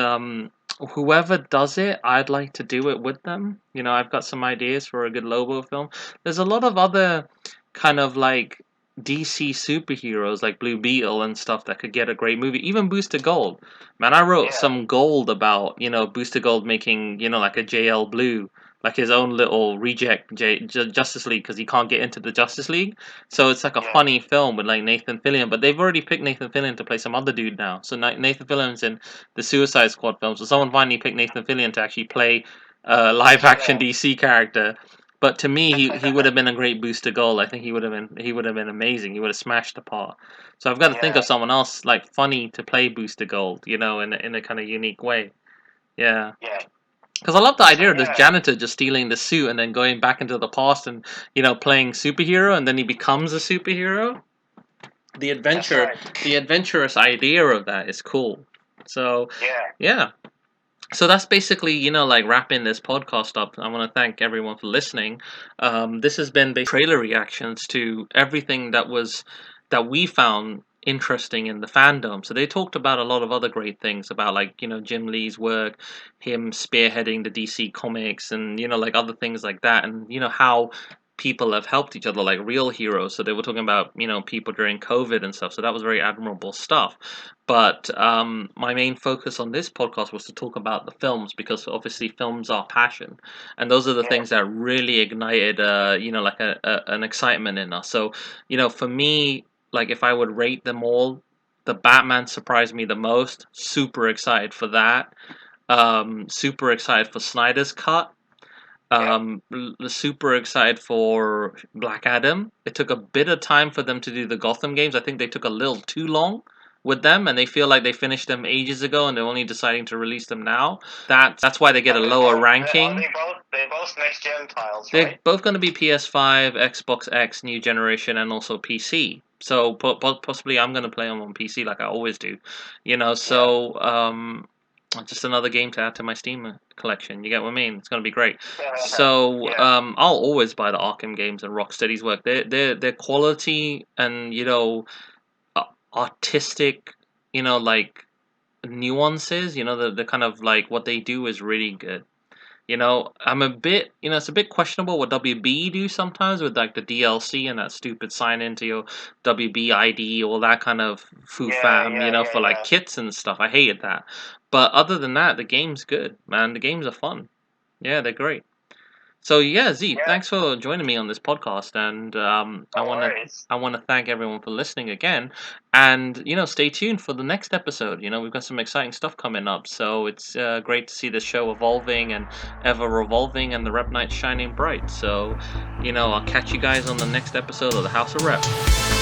[SPEAKER 1] whoever does it, I'd like to do it with them. You know, I've got some ideas for a good Lobo film. There's a lot of other kind of like DC superheroes like Blue Beetle and stuff that could get a great movie. Even Booster Gold. Man, I wrote
[SPEAKER 2] Yeah.
[SPEAKER 1] some gold about, you know, Booster Gold making, you know, like a JL Blue, like his own little reject Justice League, because he can't get into the Justice League. So it's like a
[SPEAKER 2] Yeah.
[SPEAKER 1] funny film with like Nathan Fillion, but they've already picked Nathan Fillion to play some other dude now. So Nathan Fillion's in the Suicide Squad film. So someone finally picked Nathan Fillion to actually play a live action
[SPEAKER 2] Yeah.
[SPEAKER 1] DC character. But to me, he would have been a great Booster Gold. I think he would have been amazing. He would have smashed the part. So I've got to think
[SPEAKER 2] Yeah.
[SPEAKER 1] of someone else like funny to play Booster Gold, you know, in a kind of unique way. Yeah.
[SPEAKER 2] Yeah.
[SPEAKER 1] Because I love the
[SPEAKER 2] So
[SPEAKER 1] idea of this
[SPEAKER 2] yeah.
[SPEAKER 1] janitor just stealing the suit and then going back into the past and, you know, playing superhero, and then he becomes a superhero. The
[SPEAKER 2] That's
[SPEAKER 1] adventure,
[SPEAKER 2] right.
[SPEAKER 1] the adventurous idea of that is cool. So,
[SPEAKER 2] Yeah.
[SPEAKER 1] yeah. So that's basically, like wrapping this podcast up. I want to thank everyone for listening. This has been basically trailer reactions to everything that we found interesting in the fandom. So they talked about a lot of other great things about, like, Jim Lee's work, him spearheading the DC comics, and like other things like that, and how people have helped each other, like real heroes. So they were talking about people during COVID and stuff. So that was very admirable stuff. But my main focus on this podcast was to talk about the films, because obviously films are passion, and those are the
[SPEAKER 2] Yeah,
[SPEAKER 1] things that really ignited, like an excitement in us. So, for me, like if I would rate them all, the Batman surprised me the most. Super excited for that. Super excited for Snyder's cut.
[SPEAKER 2] yeah.
[SPEAKER 1] Super excited for Black Adam. It took a bit of time for them to do the Gotham games. I think they took a little too long with them, and they feel like they finished them ages ago, and they're only deciding to release them now. That's why they get a lower
[SPEAKER 2] Are
[SPEAKER 1] ranking.
[SPEAKER 2] they both next gen tiles,
[SPEAKER 1] They're
[SPEAKER 2] right?
[SPEAKER 1] both going to be PS5, Xbox X, new generation, and also PC. So possibly I'm going to play them on PC like I always do.
[SPEAKER 2] Yeah.
[SPEAKER 1] So just another game to add to my Steam collection. You get what I mean? It's going to be great. So
[SPEAKER 2] Yeah,
[SPEAKER 1] I'll always buy the Arkham games and Rocksteady's work. Their quality and artistic, like nuances. The kind of like what they do is really good. I'm a bit, it's a bit questionable what WB do sometimes with like the DLC and that stupid sign into your WB ID, all that kind of foo fam, for like
[SPEAKER 2] yeah.
[SPEAKER 1] kits and stuff. I hated that. But other than that, the game's good, man. The games are fun. Yeah, they're great. So yeah, Z,
[SPEAKER 2] Yeah,
[SPEAKER 1] thanks for joining me on this podcast, and
[SPEAKER 2] no worries.
[SPEAKER 1] I want to thank everyone for listening again, and stay tuned for the next episode. We've got some exciting stuff coming up, so it's great to see the show evolving and ever revolving, and the rep night shining bright. So, I'll catch you guys on the next episode of the House of R.E.P.